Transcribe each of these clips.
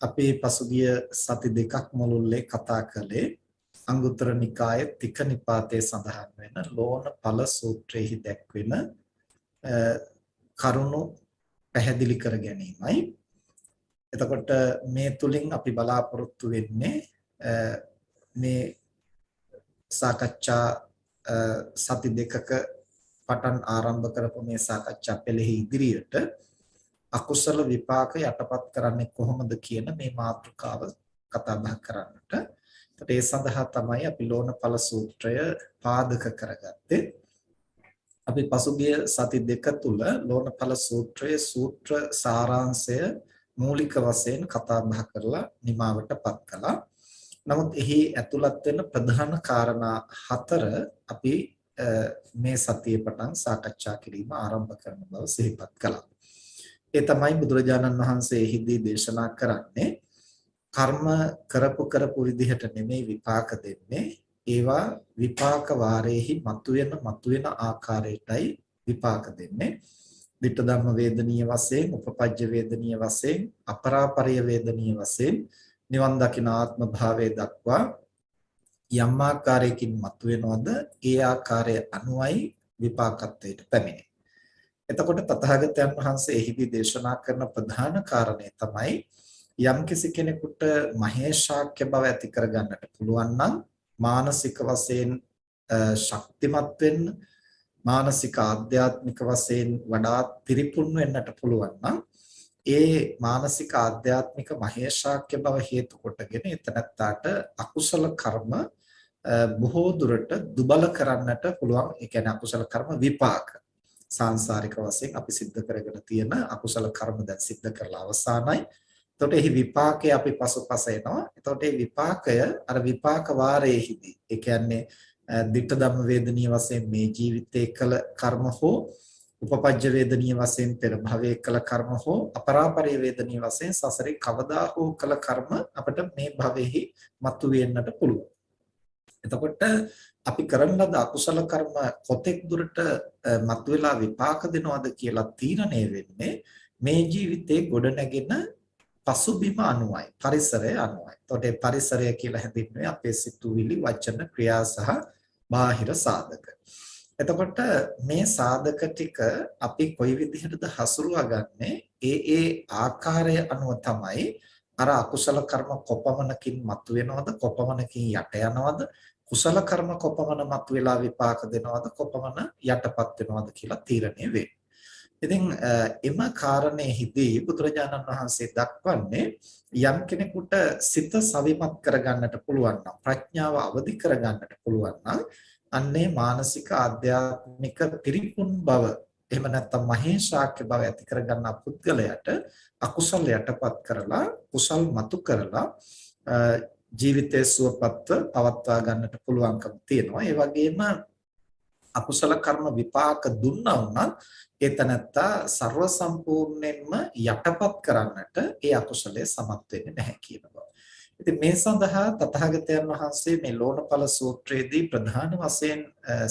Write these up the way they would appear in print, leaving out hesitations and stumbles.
අපි පසුගිය සති දෙකක් මුළුල්ලේ කතා කළේ අංගුත්තර නිකායේ තික නිපාතයේ සඳහන් වෙන ලෝණඵල සූත්‍රයේහි දැක්වෙන කරුණු පැහැදිලි කර ගැනීමයි. එතකොට මේ තුලින් අපි බලාපොරොත්තු වෙන්නේ මේ සාකච්ඡා සති දෙකක පටන් ආරම්භ කරපු මේ සාකච්ඡා පෙළෙහි ඉදිරියට අකුසල විපාක යටපත් කරන්නේ කොහොමද කියන මේ මාතෘකාව කතා බහ කරන්නට. ඒත් ඒ සඳහා තමයි අපි ලෝණඵල සූත්‍රය පාදක කරගත්තේ. අපි පසුගිය සති දෙක තුල ලෝණඵල සූත්‍රයේ සූත්‍ර සාරාංශය මූලික වශයෙන් කතා බහ කරලා නිමාවටපත් කළා. නමුත් එහි ඇතුළත් වෙන ප්‍රධාන කාරණා 4 අපි මේ සතියේ පටන් සාකච්ඡා කිරීම ආරම්භ කරන බව සිහිපත් කළා. ඒ තමයි බුදුරජාණන් වහන්සේ එහිදී දේශනා කරන්නේ කර්ම කරපු විදිහට නෙමෙයි විපාක දෙන්නේ. ඒවා විපාක වාරයේහි මතුවෙන ආකාරයටයි විපාක දෙන්නේ. ditta dhamma වේදනීය වශයෙන්, උපපජ්ජ වේදනීය වශයෙන්, අපරාපරිය වේදනීය වශයෙන් නිවන් දකින ආත්ම භාවයේ දක්වා යම් ආකාරයකින් මතුවෙනවද ඒ ආකාරය අනුවයි විපාකත්වයට පැමිණෙන්නේ. එතකොට තථාගතයන් වහන්සේ එහිදී දේශනා කරන ප්‍රධාන කාරණය තමයි යම්කිසි කෙනෙකුට මහේශාක්‍ය බව ඇති කරගන්නට පුළුවන් නම් මානසික වශයෙන් ශක්තිමත් වෙන්න, මානසික ආධ්‍යාත්මික වශයෙන් වඩා පිරිපුන් වෙන්නට පුළුවන් නම් ඒ මානසික ආධ්‍යාත්මික මහේශාක්‍ය බව හේතු කොටගෙන එතනත්තාට අකුසල කර්ම බොහෝ දුරට දුබල කරන්නට පුළුවන්. ඒ කියන්නේ අකුසල කර්ම විපාක සාංශාරික වශයෙන් අපි සිද්ධ කරගෙන තියෙන අකුසල කර්ම දැන් සිද්ධ කරලා අවසానයි. එතකොට එහි විපාකය අපි පසුපස එනවා. එතකොට මේ විපාකය අර විපාක වාරයේදී ඒ කියන්නේ ditta dhamma වේදනීය වශයෙන් මේ ජීවිතයේ කළ කර්ම හෝ උපපජ්ජ වේදනීය වශයෙන් පෙර භවයේ කළ කර්ම හෝ අපරාපරිය වේදනීය වශයෙන් සසරේ කවදා හෝ කළ කර්ම අපිට මේ භවෙහි මතුවෙන්නට පුළුවන්. එතකොට අපි කරන ලද අකුසල කර්ම කොතෙක් දුරට මතුවලා විපාක දෙනවද කියලා තීරණය වෙන්නේ මේ ජීවිතේ ගොඩනැගෙන පසුබිම අනුවයි, පරිසරය අනුවයි. එතකොට මේ පරිසරය කියලා හැදින්වෙන්නේ අපේ සිතුවිලි, වචන, ක්‍රියා සහ බාහිර සාධක. එතකොට මේ සාධක ටික අපි කොයි විදිහටද හසුරුවාගන්නේ ඒ ආකාරය අනුව තමයි අර අකුසල කර්ම කොපමණකින් මතුවෙනවද, කොපමණකින් යට යනවද, කුසල කර්ම කොපමණ මතුවලා විපාක දෙනවද, කොපමණ යටපත් වෙනවද කියලා තීරණය වෙන්නේ. ඉතින් එම කාරණේහිදී බුදුරජාණන් වහන්සේ දක්වන්නේ යම් කෙනෙකුට සිත සවිමත් කරගන්නට පුළුවන් නම්, ප්‍රඥාව අවදි කරගන්නට පුළුවන් නම් අන්නේ මානසික ආධ්‍යාත්මික පිරිපුන් බව, එහෙම නැත්නම් මහේශාක්‍ය බව ඇති කරගන්න පුද්ගලයාට අකුසල යටපත් කරලා කුසල් මතු කරලා ජීවිතයේ සුවපත්ව පවත්වා ගන්නට පුළුවන්කම තියෙනවා. ඒ වගේම අකුසල කර්ම විපාක දුන්නා වුණත් ඒ තනත්තා ਸਰව සම්පූර්ණයෙන්ම යටපත් කරන්නට ඒ අකුසලයේ සමත් වෙන්නේ නැහැ කියන බව. ඉතින් මේ සඳහා තථාගතයන් වහන්සේ මේ ලෝණඵල සූත්‍රයේදී ප්‍රධාන වශයෙන්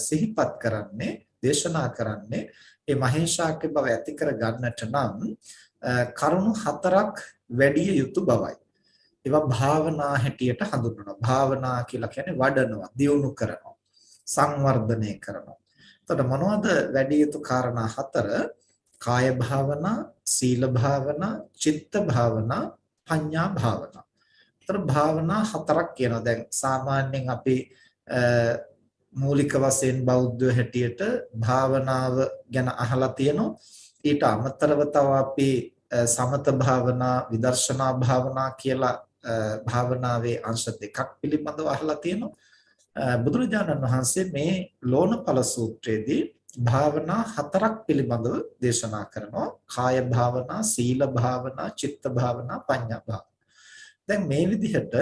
සිහිපත් කරන්නේ, දේශනා කරන්නේ මේ මහේශාක්‍ය බව ඇති කර ගන්නට නම් කරුණු 4ක් වැඩි යුතු බවයි. ඒවා භාවනා හැටියට හඳුන්වනවා. භාවනා කියලා කියන්නේ වඩනවා, දියුණු කරනවා, සංවර්ධනය කරනවා. එතකොට මොනවද වැඩි යුතු කාරණා 4? කාය භාවනා, සීල භාවනා, චිත්ත භාවනා, පඤ්ඤා භාවනා. ඒතර භාවනා 4ක් කියනවා. දැන් සාමාන්‍යයෙන් අපි මූලික වශයෙන් බෞද්ධ හැටියට භාවනාව ගැන අහලා තියෙනවා. ඊට අමතරව තව අපි සමත භාවනා, විදර්ශනා භාවනා කියලා භාවනාවේ අංශ දෙකක් පිළිබඳව අහලා තියෙනවා. බුදුරජාණන් වහන්සේ මේ ලෝණඵල සූත්‍රයේදී භාවනා 4ක් පිළිබඳව දේශනා කරනවා. කාය භාවනා, සීල භාවනා, චිත්ත භාවනා, පඤ්ඤා භාවනා. දැන් මේ විදිහට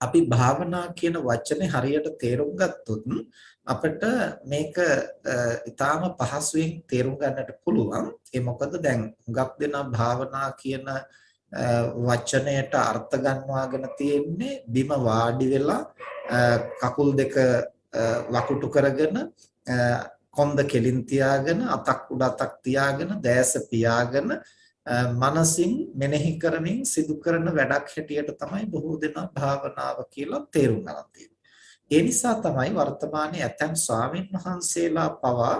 අපි භාවනා කියන වචනේ හරියට තේරුම් ගත්තොත් අපිට මේක ඊටාම පහසුවෙන් තේරුම් ගන්නට පුළුවන්. ඒ මොකද දැන් හුඟක් දෙනා භාවනා කියන වචනයට අර්ථ ගන්නවාගෙන තියෙන්නේ බිම වාඩි වෙලා කකුල් දෙක වකුටු කරගෙන කොන්ද කෙලින් තියාගෙන අතක් උඩ අතක් තියාගෙන දැස පියාගෙන මනසින් මෙනෙහි කරමින් සිදු කරන වැඩක් හැටියට තමයි බොහෝ දෙනා භාවනාව කියලා තේරුම් ගන්න තියෙන්නේ. ඒ නිසා තමයි වර්තමානයේ ඇතැම් ස්වාමීන් වහන්සේලා පවා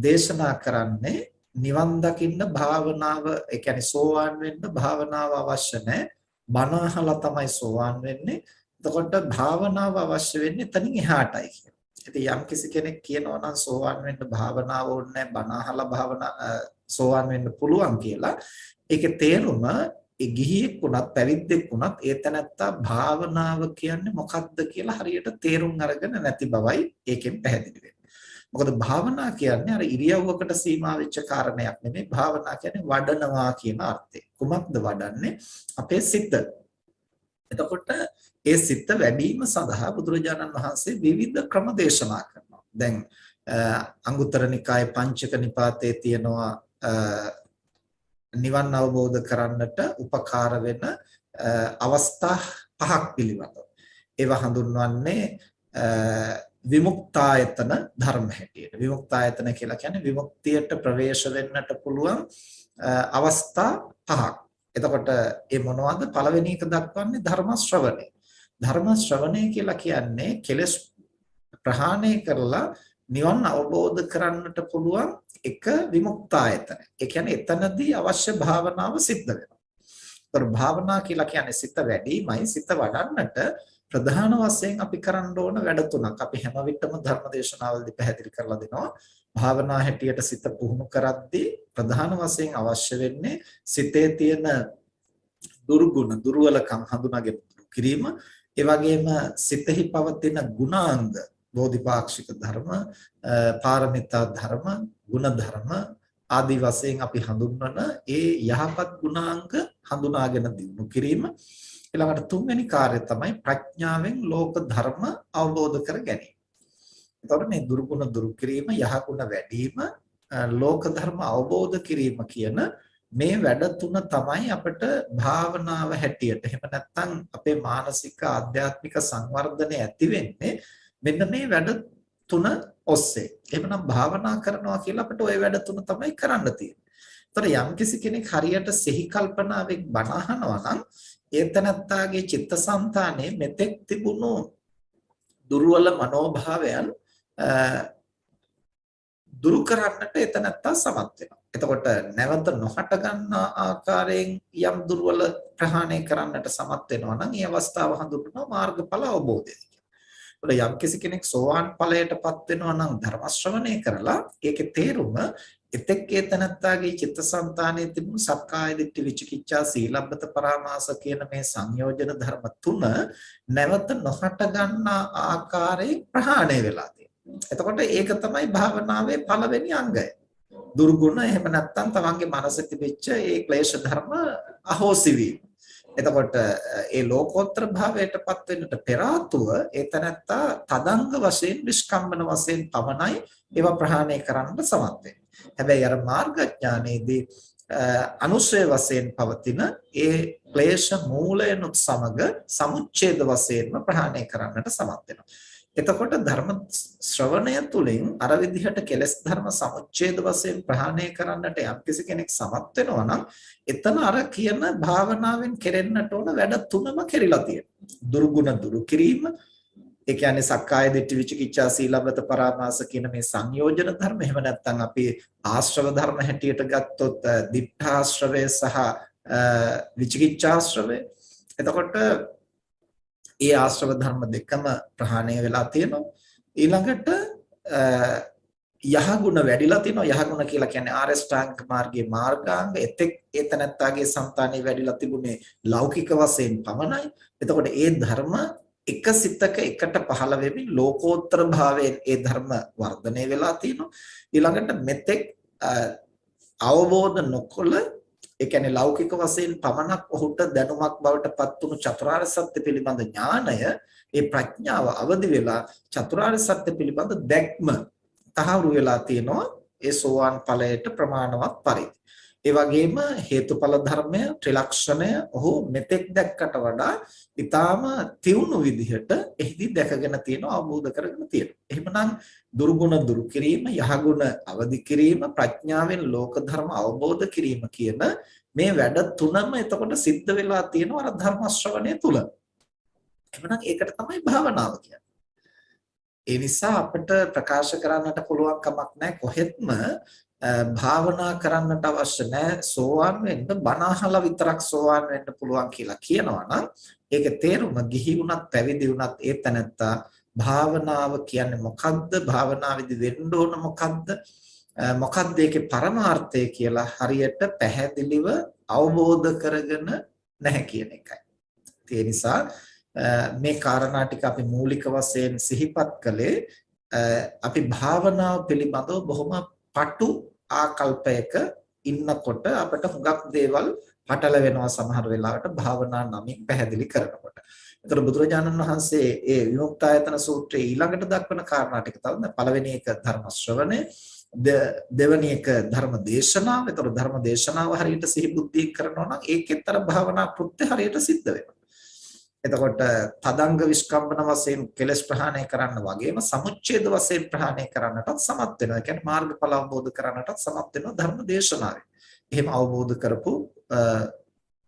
දේශනා කරන්නේ නිවන් දකින්න භාවනාව, ඒ කියන්නේ සෝවාන් වෙන්න භාවනාව අවශ්‍ය නැහැ. බණ අහලා තමයි සෝවාන් වෙන්නේ. එතකොට භාවනාව අවශ්‍ය වෙන්නේ එතනින් එහාටයි කියලා. ඉතින් යම් කිසි කෙනෙක් කියනවා නම් සෝවාන් වෙන්න භාවනාව ඕනේ නැහැ, බණ අහලා සෝවාන් වෙන්න පුළුවන් කියලා. ඒකේ තේරුම ඒ ගිහියෙක් වුණත් පැවිද්දෙක් වුණත් ඒ තැනත්තා භාවනාව කියන්නේ මොකක්ද කියලා හරියට තේරුම් අරගෙන නැති බවයි ඒකෙන් පැහැදිලි වෙන්නේ. මොකද භාවනා කියන්නේ අර ඉරියව්වකට සීමා වෙච්ච කාරණයක් නෙමෙයි. භාවනා කියන්නේ වඩනවා කියන අර්ථය. කුමක්ද වඩන්නේ? අපේ සිත. එතකොට ඒ සිත වැඩිම සඳහා බුදුරජාණන් වහන්සේ විවිධ ක්‍රම දේශනා කරනවා. දැන් අංගුත්තර නිකායේ පංචක නිපාතයේ තියෙනවා නිවන් අවබෝධ කරන්නට උපකාර වෙන අවස්ථා පහක් පිළිබඳව. ඒවා හඳුන්වන්නේ විමුක්තායතන ධර්ම හැටියට. විමුක්තායතන කියලා කියන්නේ විමුක්තියට ප්‍රවේශ වෙන්නට පුළුවන් අවස්ථා පහක්. එතකොට ඒ මොනවද? පළවෙනි එක දක්වන්නේ ධර්ම ශ්‍රවණය. ධර්ම ශ්‍රවණය කියලා කියන්නේ කෙලෙස් ප්‍රහාණය කරලා නිවන් අවබෝධ කරන්නට පුළුවන් එක විමුක්තායතන. ඒ කියන්නේ එතනදී අවශ්‍ය භාවනාව සිද්ධ වෙනවා. ඒතර භාවනා කියලා කියන්නේ සිත වැඩිමයි. සිත වඩන්නට ප්‍රධාන වශයෙන් අපි කරන්න ඕන වැඩ තුනක්. අපි හැම විටම ධර්ම දේශනාවලදී පැහැදිලි කරලා දෙනවා. භාවනා හැටියට සිත පුහුණු කරද්දී ප්‍රධාන වශයෙන් අවශ්‍ය වෙන්නේ සිතේ තියෙන දුර්ගුණ, දුර්වලකම් හඳුනාගෙන කිරීම. ඒ වගේම සිතෙහි පවතින ගුණාංග, බෝධිපාක්ෂික ධර්ම, පාරමිතා ධර්ම, ගුණ ධර්ම ආදී වශයෙන් අපි හඳුන්වන ඒ යහපත් ගුණාංග හඳුනාගෙන දිනු කිරීම. ඊළඟට තුන්වෙනි කාර්යය තමයි ප්‍රඥාවෙන් ලෝක ධර්ම අවබෝධ කර ගැනීම. එතකොට මේ දුර්ගුණ දුරු කිරීම, යහගුණ වැඩි වීම, ලෝක ධර්ම අවබෝධ කිරීම කියන මේ වැඩ තුන තමයි අපිට භාවනාව හැටියට. එහෙම නැත්නම් අපේ මානසික ආධ්‍යාත්මික සංවර්ධනය ඇති වෙන්නේ මෙන්න මේ වැඩ තුන ඔස්සේ. එහෙමනම් භාවනා කරනවා කියලා අපිට ওই වැඩ තුන තමයි කරන්න තියෙන්නේ. ඒතර යම්කිසි කෙනෙක් හරියට සිහි කල්පනාවෙන් බණ අහනවා නම් ඒතනත්තාගේ චිත්තසංතානයේ මෙතෙක් තිබුණු දුර්වල මනෝභාවයන් දුරු කරන්නට ඒතනත්තා සමත් වෙනවා. එතකොට නැවත නොහට ගන්නා ආකාරයෙන් යම් දුර්වල ප්‍රහාණය කරන්නට සමත් වෙනවා නම් ඒ අවස්ථාව හඳුන්වනවා මාර්ගඵල අවබෝධය. යම් කිසි කෙනෙක් සෝවාන් ඵලයටපත් වෙනවා නම් ධර්ම ශ්‍රවණය කරලා ඒකේ තේරුම එතෙක් ඒතනත්තාගේ චිත්තසංතානයේ තිබුණු සක්කාය දිට්ඨි විචිකිච්ඡා සීලබ්බත පරාමාස කියන මේ සංයෝජන ධර්ම තුන නැවත නොහට ගන්නා ආකාරයෙන් ප්‍රහාණය වෙලා තියෙනවා. එතකොට ඒක තමයි භාවනාවේ පළවෙනි අංගය. දුර්ගුණ එහෙම නැත්නම් තමන්ගේ මනසේ තිබෙච්ච ඒ ක්ලේශ ධර්ම අහෝසි වීම. එතකොට ඒ ලෝකෝත්තර භාවයටපත් වෙන්නට පෙර ආතුව ඒතනත්තා තදංග වශයෙන් නිෂ්කම්මන වශයෙන් පමණයි ඒවා ප්‍රහාණය කරන්න සමත් වෙන්නේ. හැබැයි අර මාර්ගඥානයේදී අනුශය වශයෙන් පවතින ඒ ක්ලේශ මූලයනුත් සමග සමුච්ඡේද වශයෙන්ම ප්‍රහාණය කරන්නට සමත් වෙනවා. එතකොට ධර්ම ශ්‍රවණය තුළින් අර විදිහට කෙලෙස් ධර්ම සමුච්ඡේද වශයෙන් ප්‍රහාණය කරන්නට යම්කිසි කෙනෙක් සමත් වෙනවා නම් එතන අර කියන භාවනාවෙන් කෙරෙන්නට ඕන වැඩ තුනම කෙරිලා තියෙනවා. දුර්ගුණ දුරු කිරීම, ඒ කියන්නේ සක්කාය දිට්ඨි විචිකිච්ඡා සීලබ්බත පරාමාස කියන මේ සංයෝජන ධර්ම. එහෙම නැත්නම් අපි ආශ්‍රව ධර්ම හැටියට ගත්තොත් දිඨාශ්‍රවය සහ විචිකිච්ඡාශ්‍රවය. එතකොට ඒ ආශ්‍රව ධර්ම දෙකම ප්‍රහාණය වෙලා තියෙනවා. ඊළඟට යහගුණ වැඩිලා තියෙනවා. යහගුණ කියලා කියන්නේ ආරෂ්ඨාංග මාර්ගයේ මාර්ගාංග. එතෙක් ඒතනත්තාගේ సంతානෙ වැඩිලා තිබුණේ ලෞකික වශයෙන් පමණයි. එතකොට ඒ ධර්ම එක සිතක එකට පහළ වෙමින් ලෝකෝත්තර භාවයෙන් ඒ ධර්ම වර්ධනය වෙලා තියෙනවා. ඊළඟට මෙතෙක් අවබෝධ නොකොළ, ඒ කියන්නේ ලෞකික වශයෙන් පමණක් ඔහුට දැනුමක් බවට පත් වුණු චතුරාර්ය සත්‍ය පිළිබඳ ඥානය, ඒ ප්‍රඥාව අවදි වෙලා චතුරාර්ය සත්‍ය පිළිබඳ දැක්ම තහවුරු වෙලා තියෙනවා ඒ සෝවාන් ඵලයට ප්‍රමාණවත් පරිදි. ඒ වගේම හේතුඵල ධර්මය ත්‍රිලක්ෂණය ඔහු මෙතෙක් දැක්කට වඩා ඊටාම තියුණු විදිහට එහිදී දැකගෙන තියෙනවා අවබෝධ කරගෙන තියෙනවා. එහෙමනම් දුර්ගුණ දුරු කිරීම, යහගුණ අවදි කිරීම, ප්‍රඥාවෙන් ලෝක ධර්ම අවබෝධ කිරීම කියන මේ වැඩ තුනම එතකොට සිද්ධ වෙලා තියෙනවා අර ධර්ම ශ්‍රවණය තුල. එහෙමනම් ඒකට තමයි භාවනාව කියන්නේ. ඒ නිසා අපිට ප්‍රකාශ කරන්නට පුළුවන් කමක් නැහැ කොහෙත්ම භාවනා කරන්නට අවශ්‍ය නැහැ සෝවාන් වෙන්න බණ අහලා විතරක් සෝවාන් වෙන්න පුළුවන් කියලා කියනවා නම් ඒකේ තේරුම ගිහි වුණත් පැවිදි වුණත් ඒ තැනත්තා භාවනාව කියන්නේ මොකක්ද භාවනාවේදී වෙන්න ඕන මොකක්ද ඒකේ පරමාර්ථය කියලා හරියට පැහැදිලිව අවබෝධ කරගෙන නැහැ කියන එකයි. ඒ නිසා මේ කාරණා ටික අපි මූලික වශයෙන් සිහිපත් කළේ අපි භාවනාව පිළිබඳව බොහොම පටු ආකල්පයක ඉන්නකොට අපිට හුඟක් දේවල් පටල වෙනවා සමහර වෙලාවට භාවනා නමින් පැහැදිලි කරනකොට. ඒතර බුදුරජාණන් වහන්සේ ඒ විමුක්තායතන සූත්‍රයේ ඊළඟට දක්වන කාරණා ටික තමයි පළවෙනි එක ධර්ම ශ්‍රවණය, දෙවෙනි එක ධර්ම දේශනාව. ඒතර ධර්ම දේශනාව හරියට සිහි බුද්ධිය කරනවා නම් ඒකෙතර භාවනා කෘත්‍ය හරියට සිද්ධ වෙනවා. එතකොට තදංග විස්කම්බන වශයෙන් කෙලස් ප්‍රහාණය කරන්න වගේම සමුච්ඡේද වශයෙන් ප්‍රහාණය කරන්නටත් සමත් වෙනවා. ඒ කියන්නේ මාර්ගඵල අවබෝධ කරන්නටත් සමත් වෙනවා ධර්ම දේශනාවේ. එහෙම අවබෝධ කරපු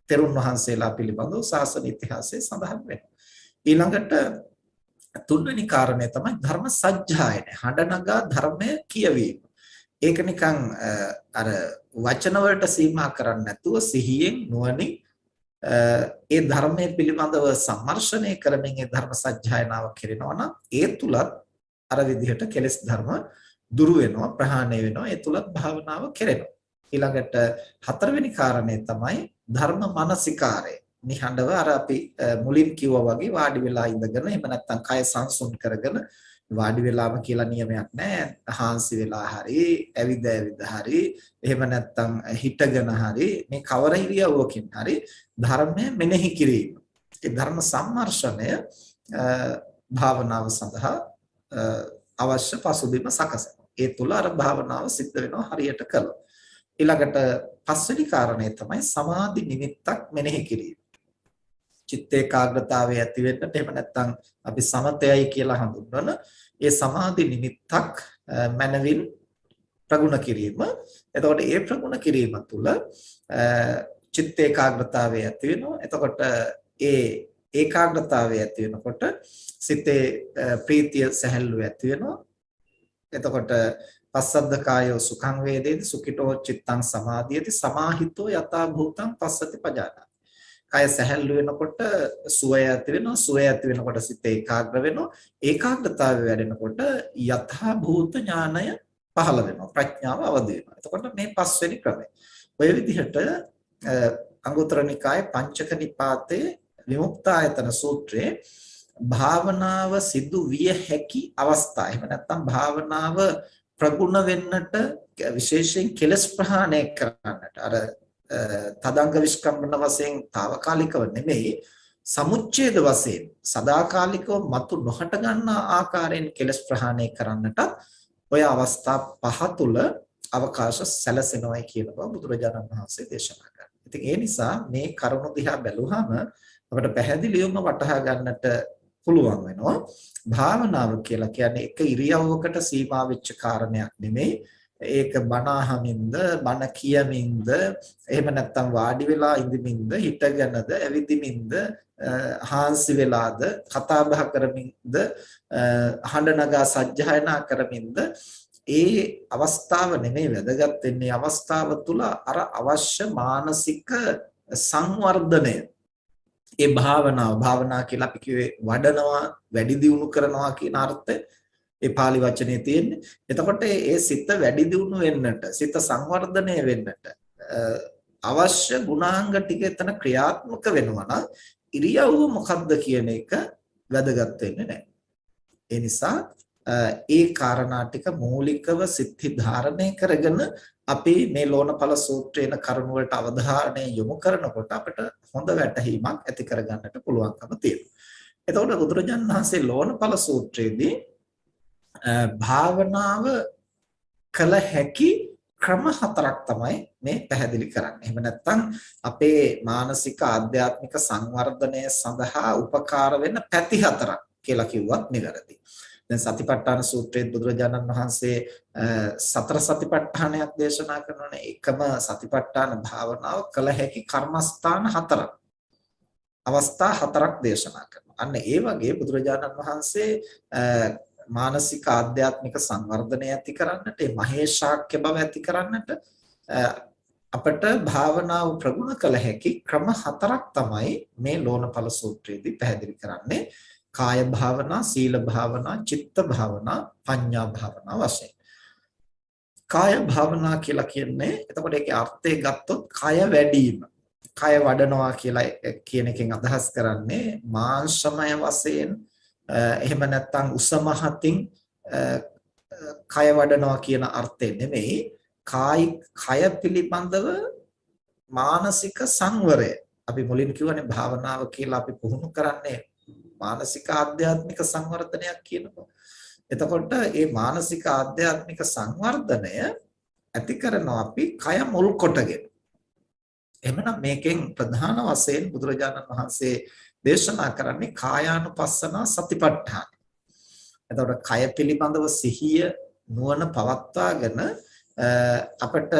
තෙරුන් වහන්සේලා පිළිබඳව ශාසන ඉතිහාසයේ සඳහන් වෙනවා. ඊළඟට තුන්වෙනි කාරණය තමයි ධර්ම සජ්ජායනය. හඬනගා ධර්මය කියවීම. ඒක නිකන් අර වචන වලට සීමා කරන්නේ නැතුව සිහියෙන් නුවණින් ඒ ධර්මයේ පිළිබඳව සම්මර්ෂණය කරමින් ඒ ධර්ම සත්‍යයනාව කරනවා නම් ඒ තුලත් අර විදිහට කෙලෙස් ධර්ම දුරු වෙනවා ප්‍රහාණය වෙනවා ඒ තුලත් භාවනාව කෙරෙනවා. ඊළඟට හතරවෙනි කාරණය තමයි ධර්ම මානසිකාරය. නිහඬව අර අපි මුලින් කිව්වා වගේ වාඩි වෙලා ඉඳගෙන එහෙම නැත්නම් කය සංසුන් කරගෙන වාඩි වෙලාම කියලා නියමයක් නැහැ. හාන්සි වෙලා හරි ඇවිද හරි එහෙම නැත්නම් හිටගෙන හරි මේ කවර ඉරියව්වකින් හරි ධර්මය මෙනෙහි කිරීම. ඒ ධර්ම සම්මර්ෂණය භාවනාව සඳහා අවශ්‍ය පසුබිම සකසනවා. ඒ තුල අර භාවනාව සිද්ධ වෙනවා හරියට කළොත්. ඊළඟට පස්වෙනි කාරණය තමයි සමාධි නිමිත්තක් මෙනෙහි කිරීම. චිත්ත ඒකාග්‍රතාවය ඇති වෙන්නට එහෙම නැත්නම් අපි සමතයයි කියලා හඳුන්වන ඒ සමාධි නිමිත්තක් මනවින් ප්‍රගුණ කිරීම. එතකොට ඒ ප්‍රගුණ කිරීම තුළ චිත්ත ඒකාග්‍රතාවය ඇති වෙනවා. එතකොට ඒ ඒකාග්‍රතාවය ඇති වෙනකොට සිතේ ප්‍රීතිය සැහැල්ලුව ඇති වෙනවා. එතකොට පස්සද්ද කායෝ සුඛං වේදේති සුඛිතෝ චිත්තං සමාධියති සමාහිතෝ යථා භූතං පස්සති පජානාති. කය සැහැල්ලු වෙනකොට සුවය ඇති වෙනවා. සුවය ඇති වෙනකොට සිත ඒකාග්‍ර වෙනවා. ඒකාග්‍රතාවය වැඩෙනකොට යථා භූත ඥානය පහළ වෙනවා. ප්‍රඥාව අවදි වෙනවා. එතකොට මේ පස්වෙනි ක්‍රමය. ඔය විදිහට අංගුත්තර නිකායේ පංචක නිපාතේ විමුක්තායතන සූත්‍රයේ භාවනාව සිදු විය හැකි අවස්ථා. එහෙම නැත්නම් භාවනාව ප්‍රගුණ වෙන්නට විශේෂයෙන් කෙලස් ප්‍රහාණය කරන්නට අර තදංග විස්කම්බන වශයෙන් తాවකාලිකව නෙමෙයි සමුච්ඡේද වශයෙන් සදාකාලිකව මතු නොහට ගන්නා ආකාරයෙන් කෙලස් ප්‍රහාණය කරන්නට ඔය අවස්ථා පහ තුල අවකාශ සැලසෙනවායි කියන බව බුදුරජාණන් වහන්සේ දේශනා කරා. ඉතින් ඒ නිසා මේ කරුණු දිහා බැලුවහම අපිට පැහැදිලිවම වටහා ගන්නට පුළුවන් වෙනවා භාවනාව කියලා කියන්නේ එක ඉරියව්වකට සීමා වෙච්ච කාරණයක් නෙමෙයි. ඒක බණ අහමින්ද බණ කියමින්ද එහෙම නැත්නම් වාඩි වෙලා ඉඳමින්ද හිටගෙනද ඇවිදිමින්ද හාන්සි වෙලාද කතා බහ කරමින්ද හඬ නගා සජ්ජායනා කරමින්ද ඒ අවස්ථාව නෙමෙයි වැදගත් වෙන්නේ අවස්ථාව තුල අර අවශ්‍ය මානසික සංවර්ධනය ඒ භාවනා කියලා අපි කිව්වේ වඩනවා වැඩි දියුණු කරනවා කියන අර්ථය ඒ pāli වචනේ තියෙන්නේ. එතකොට ඒ සිත වැඩි දියුණු වෙන්නට, සිත සංවර්ධනය වෙන්නට අවශ්‍ය ගුණාංග ටික එතන ක්‍රියාත්මක වෙනවා නම් ඉරියව්ව මොකක්ද කියන එක වැදගත් වෙන්නේ නැහැ. ඒ නිසා ඒ කාරණා ටික මූලිකව සිද්ධි ධාරණය කරගෙන අපි මේ ලෝණඵල සූත්‍රයේන කරුණ වලට අවධානය යොමු කරනකොට අපිට හොඳ වැටහීමක් ඇති කරගන්නට පුළුවන්කම තියෙනවා. එතකොට බුදුරජාණන් වහන්සේ ලෝණඵල සූත්‍රයේදී භාවනාව කළ හැකි ක්‍රම හතරක් තමයි මේ පැහැදිලි කරන්නේ. එහෙම නැත්නම් අපේ මානසික ආධ්‍යාත්මික සංවර්ධනය සඳහා උපකාර වෙන පැති හතරක් කියලා කිව්වත් නිවැරදි. දැන් සතිපට්ඨාන සූත්‍රයේ බුදුරජාණන් වහන්සේ සතර සතිපට්ඨානයක් දේශනා කරනවානේ. එකම සතිපට්ඨාන භාවනාව කළ හැකි කර්මස්ථාන හතරක්. අවස්ථා හතරක් දේශනා කරනවා. අන්න ඒ වගේ බුදුරජාණන් වහන්සේ මානසික ආධ්‍යාත්මික සංවර්ධනය ඇති කරන්නට, ඒ මහේශාක්‍ය බව ඇති කරන්නට අපට භාවනාව ප්‍රගුණ කළ හැකි ක්‍රම හතරක් තමයි මේ ලෝණපල සූත්‍රයේදී පැහැදිලි කරන්නේ. කාය භාවනා, සීල භාවනා, චිත්ත භාවනා, පඤ්ඤා භාවනා වශයෙන්. කාය භාවනා කියලා කියන්නේ එතකොට ඒකේ අර්ථය ගත්තොත් කය වැඩිම. කය වඩනවා කියලා කියන එකෙන් අදහස් කරන්නේ මාංශමය වශයෙන් එහෙම නැත්නම් උසමහතින් කය වඩනවා කියන අර්ථය නෙමෙයි. කය පිළිබඳව මානසික සංවරය. අපි මුලින් කියවනේ භාවනාව කියලා අපි පුහුණු කරන්නේ මානසික ආධ්‍යාත්මික සංවර්ධනයක් කියනවා. එතකොට මේ මානසික ආධ්‍යාත්මික සංවර්ධනය ඇති කරනවා අපි කය මුල් කොටගෙන. එහෙනම් මේකෙන් ප්‍රධාන වශයෙන් බුදුරජාණන් වහන්සේ දේශනා කරන්නේ කායානුපස්සනා සතිපට්ඨාන. එතකොට කය පිළිබඳව සිහිය නුවණ පවත්වාගෙන අපිට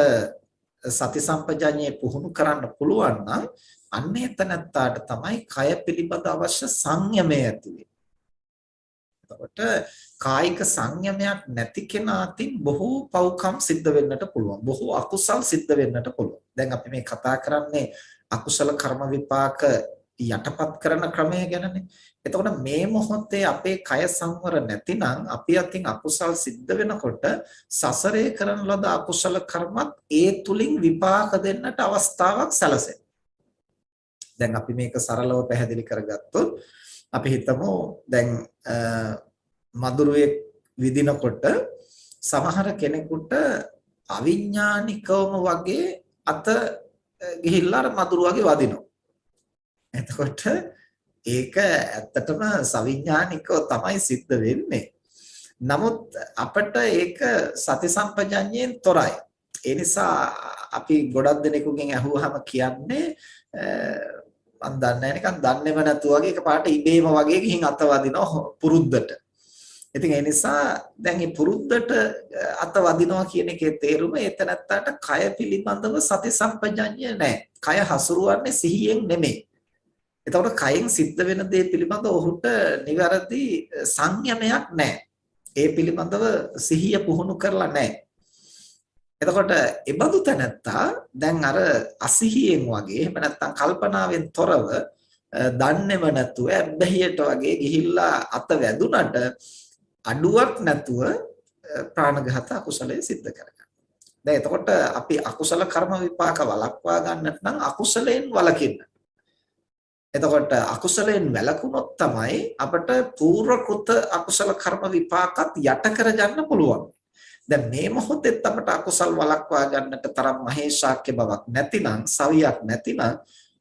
සති සම්පජාඤ්ඤේ පුහුණු කරන්න පුළුවන් නම් අන්නේ තැනත්තාට තමයි කය පිළිබඳ අවශ්‍ය සංයමය ඇති වෙන්නේ. එතකොට කායික සංයමයක් නැති කෙනාටින් බොහෝ පව්කම් සිද්ධ වෙන්නට පුළුවන්. බොහෝ අකුසල් සිද්ධ වෙන්නට පුළුවන්. දැන් අපි මේ කතා කරන්නේ අකුසල කර්ම විපාක යටපත් කරන ක්‍රමය ගැනනේ. එතකොට මේ මොහොතේ අපේ කය සංවර නැතිනම් අපි අතින් අකුසල් සිද්ධ වෙනකොට සසරේ කරන ලද අකුසල කර්මත් ඒ තුලින් විපාක දෙන්නට අවස්ථාවක් සැලසෙනවා. දැන් අපි මේක සරලව පැහැදිලි කරගත්තොත් අපි හිතමු දැන් මදුරුවේ විදිනකොට සමහර කෙනෙකුට අවිඥානිකවම වගේ අත ගිහිල්ලා අර මදුරුවගේ වදිනවා. එතකොට ඒක ඇත්තටම සවිඥානිකව තමයි සිද්ධ වෙන්නේ. නමුත් අපිට ඒක සති සම්පජඤ්ඤයෙන් තොරයි. ඒ නිසා අපි ගොඩක් දෙනෙකුගෙන් අහුවාම කියන්නේ මම දන්නේ නැහැ නිකන් දන්නේම නැතු වගේ එකපාරට ඉබේම වගේ ගිහින් අත වදිනවා පුරුද්දට. ඉතින් ඒ නිසා දැන් මේ පුරුද්දට අත වදිනවා කියන එකේ තේරුම ඒතනත්තට කය පිළිබඳව සති සම්පජඤ්ඤය නැහැ. කය හසුරුවන්නේ සිහියෙන් නෙමෙයි. එතකොට කයෙන් සිද්ධ වෙන දේ පිළිබඳව ඔහුට නිවැරදි සංයමයක් නැහැ. ඒ පිළිබඳව සිහිය පුහුණු කරලා නැහැ. එතකොට ඒබඳු තැනත්තා දැන් අර අසිහියෙන් වගේ එහෙම නැත්නම් කල්පනාවෙන් තොරව දන්නේම නැතුව ඇබ්බැහියට වගේ ගිහිල්ලා අත වැදුනට අඩුවක් නැතුව ප්‍රාණඝාත අකුසලයේ සිද්ධ කරගන්නවා. දැන් එතකොට අපි අකුසල කර්ම විපාක වළක්වා ගන්නට නම් අකුසලයෙන් වළකින්න. එතකොට අකුසලයෙන් වැළකුණොත් තමයි අපිට පූර්වකృత අකුසල කර්ම විපාකත් යට කරගන්න පුළුවන්. දැන් මේ මොහොතේත් අපට අකුසල් වළක්වා ගන්නට තරම් මහේශාක්‍ය බවක් නැතිනම් සවියක් නැතිනම්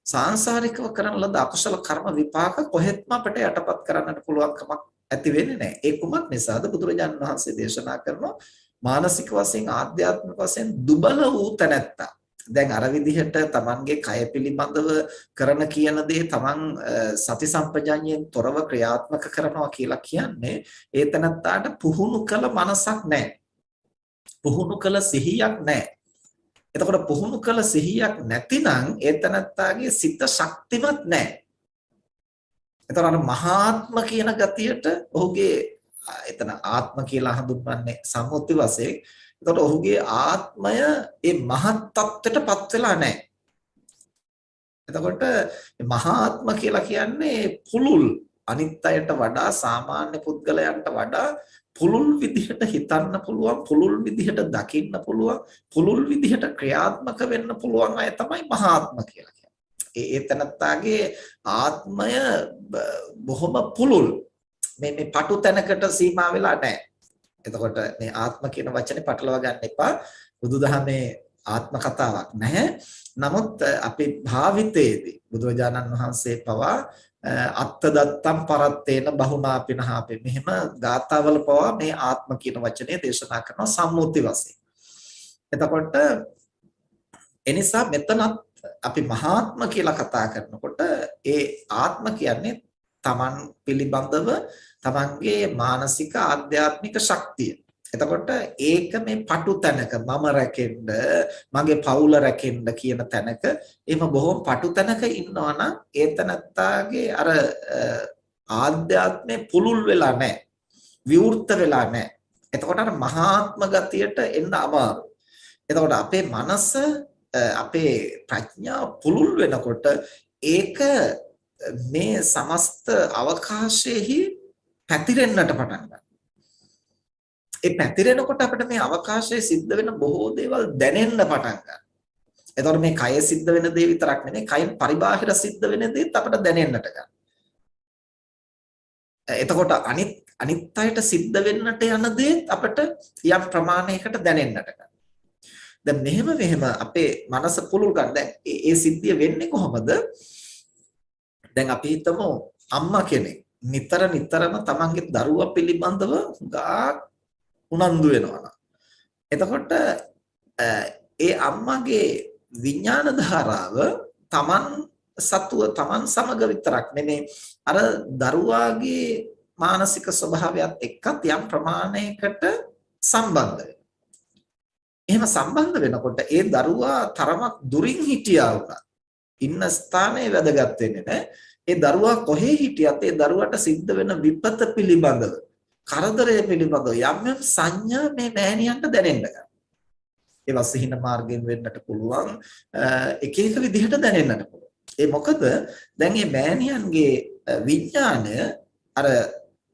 සාංශාරිකව කරන ලද අකුසල කර්ම විපාක කොහෙත්ම අපට යටපත් කරන්නට පුළුවන් කමක් ඇති වෙන්නේ නැහැ. ඒ කුමක් නිසාද? බුදුරජාණන් වහන්සේ දේශනා කරනවා මානසික වශයෙන් ආධ්‍යාත්මික වශයෙන් දුබල වූ තැනැත්තා. දැන් අර විදිහට තමන්ගේ කය පිළිබඳව කරන කියන දේ තමන් සති සම්පජාඤ්ඤයෙන් තොරව ක්‍රියාත්මක කරනවා කියලා කියන්නේ ඒ තැනැත්තාට පුහුණු කළ මනසක් නැහැ. පුහුණු කළ සිහියක් නැහැ. එතකොට පුහුණු කළ සිහියක් නැතිනම් ඒ තැනැත්තාගේ සිත ශක්තිමත් නැහැ. එතකොට අර මහාත්ම කියන ගතියට ඔහුගේ එතන ආත්ම කියලා හඳුන්වන්නේ සම්මුති වශයෙන්. එතකොට ඔහුගේ ආත්මය ඒ මහත් තත්ත්වයටපත් වෙලා නැහැ. එතකොට මහාත්ම කියලා කියන්නේ පුළුල් අනිත් අයට වඩා සාමාන්‍ය පුද්ගලයන්ට වඩා පුළුල් විදිහට හිතන්න පුළුවන්, පුළුල් විදිහට දකින්න පුළුවන්, පුළුල් විදිහට ක්‍රියාත්මක වෙන්න පුළුවන් අය තමයි මහාත්ම කියලා කියන්නේ. ඒ තනත්තාගේ ආත්මය බොහොම පුළුල්. මේ පටු තැනකට සීමා වෙලා නැහැ. එතකොට මේ ආත්ම කියන වචනේ පටලවා ගන්න එපා. බුදුදහමේ ආත්ම කතාවක් නැහැ. නමුත් අපි භාවිතයේදී බුදුරජාණන් වහන්සේ පවා අත්ත දත්තම් පරත්තේන බහුනාපිනහාපේ මෙහෙම ගාථාවල පවා මේ ආත්ම කියන වචනේ දේශනා කරනවා සම්මුති වශයෙන්. එතකොට එනිසා මෙතනත් අපි මහාත්ම කියලා කතා කරනකොට ඒ ආත්ම කියන්නේ තමන් පිළිබඳව තමන්ගේ මානසික ආධ්‍යාත්මික ශක්තිය. එතකොට ඒක මේ පටු තැනක මම රැකෙන්න මගේ පවුල රැකෙන්න කියන තැනක එහෙම බොහොම පටු තැනක ඉන්නවා නම් ඒ තැනත්තාගේ අර ආධ්‍යාත්මේ පුළුල් වෙලා නැහැ. විවෘත වෙලා නැහැ. එතකොට අර මහාත්ම ගතියට එන්න අමාරුයි. එතකොට අපේ මනස අපේ ප්‍රඥාව පුළුල් වෙනකොට ඒක මේ සමස්ත අවකාශයේහි පැතිරෙන්නට පටන් ගන්නවා. ඒ පැතිරෙනකොට අපිට මේ අවකාශයේ සිද්ධ වෙන බොහෝ දේවල් දැනෙන්න පටන් ගන්නවා. එතකොට මේ කය සිද්ධ වෙන දේ විතරක් නෙමෙයි කයින් පරිබාහිර සිද්ධ වෙන දේත් අපිට දැනෙන්නට ගන්නවා. එතකොට අනිත් අයට සිද්ධ වෙන්නට යන දේත් අපිට යම් ප්‍රමාණයකට දැනෙන්නට ගන්නවා. දැන් මෙහෙම අපේ මනස පුළුල් ගන්න. දැන් ඒ සිද්ධිය වෙන්නේ කොහොමද? දැන් අපි හිතමු අම්මා කෙනෙක් නිතරම තමන්ගේ දරුවා පිළිබඳව ගා උනන්දු වෙනවා. එතකොට ඒ අම්මගේ විඥාන ධාරාව තමන් සතුව තමන් සමග විතරක් නෙමෙයි අර දරුවාගේ මානසික ස්වභාවයත් එක්කත් යම් ප්‍රමාණයකට සම්බන්ධ වෙනවා. එහෙම සම්බන්ධ වෙනකොට ඒ දරුවා තරමක් දුරින් හිටියා වුණා. ඉන්න ස්ථානයේ වැදගත් වෙන්නේ නැහැ. ඒ දරුවා කොහේ හිටියත් ඒ දරුවට සිද්ධ වෙන විපත පිළිබඳව, කරදරය පිළිබඳව යම් සංඥා මේ මෑණියන්ට දැනෙන්න ගන්නවා. ඒවා සිහින මාර්ගයෙන් වෙන්නට පුළුවන්, එක විදිහට දැනෙන්නට පුළුවන්. ඒ මොකද දැන් මේ මෑණියන්ගේ විඥාණය අර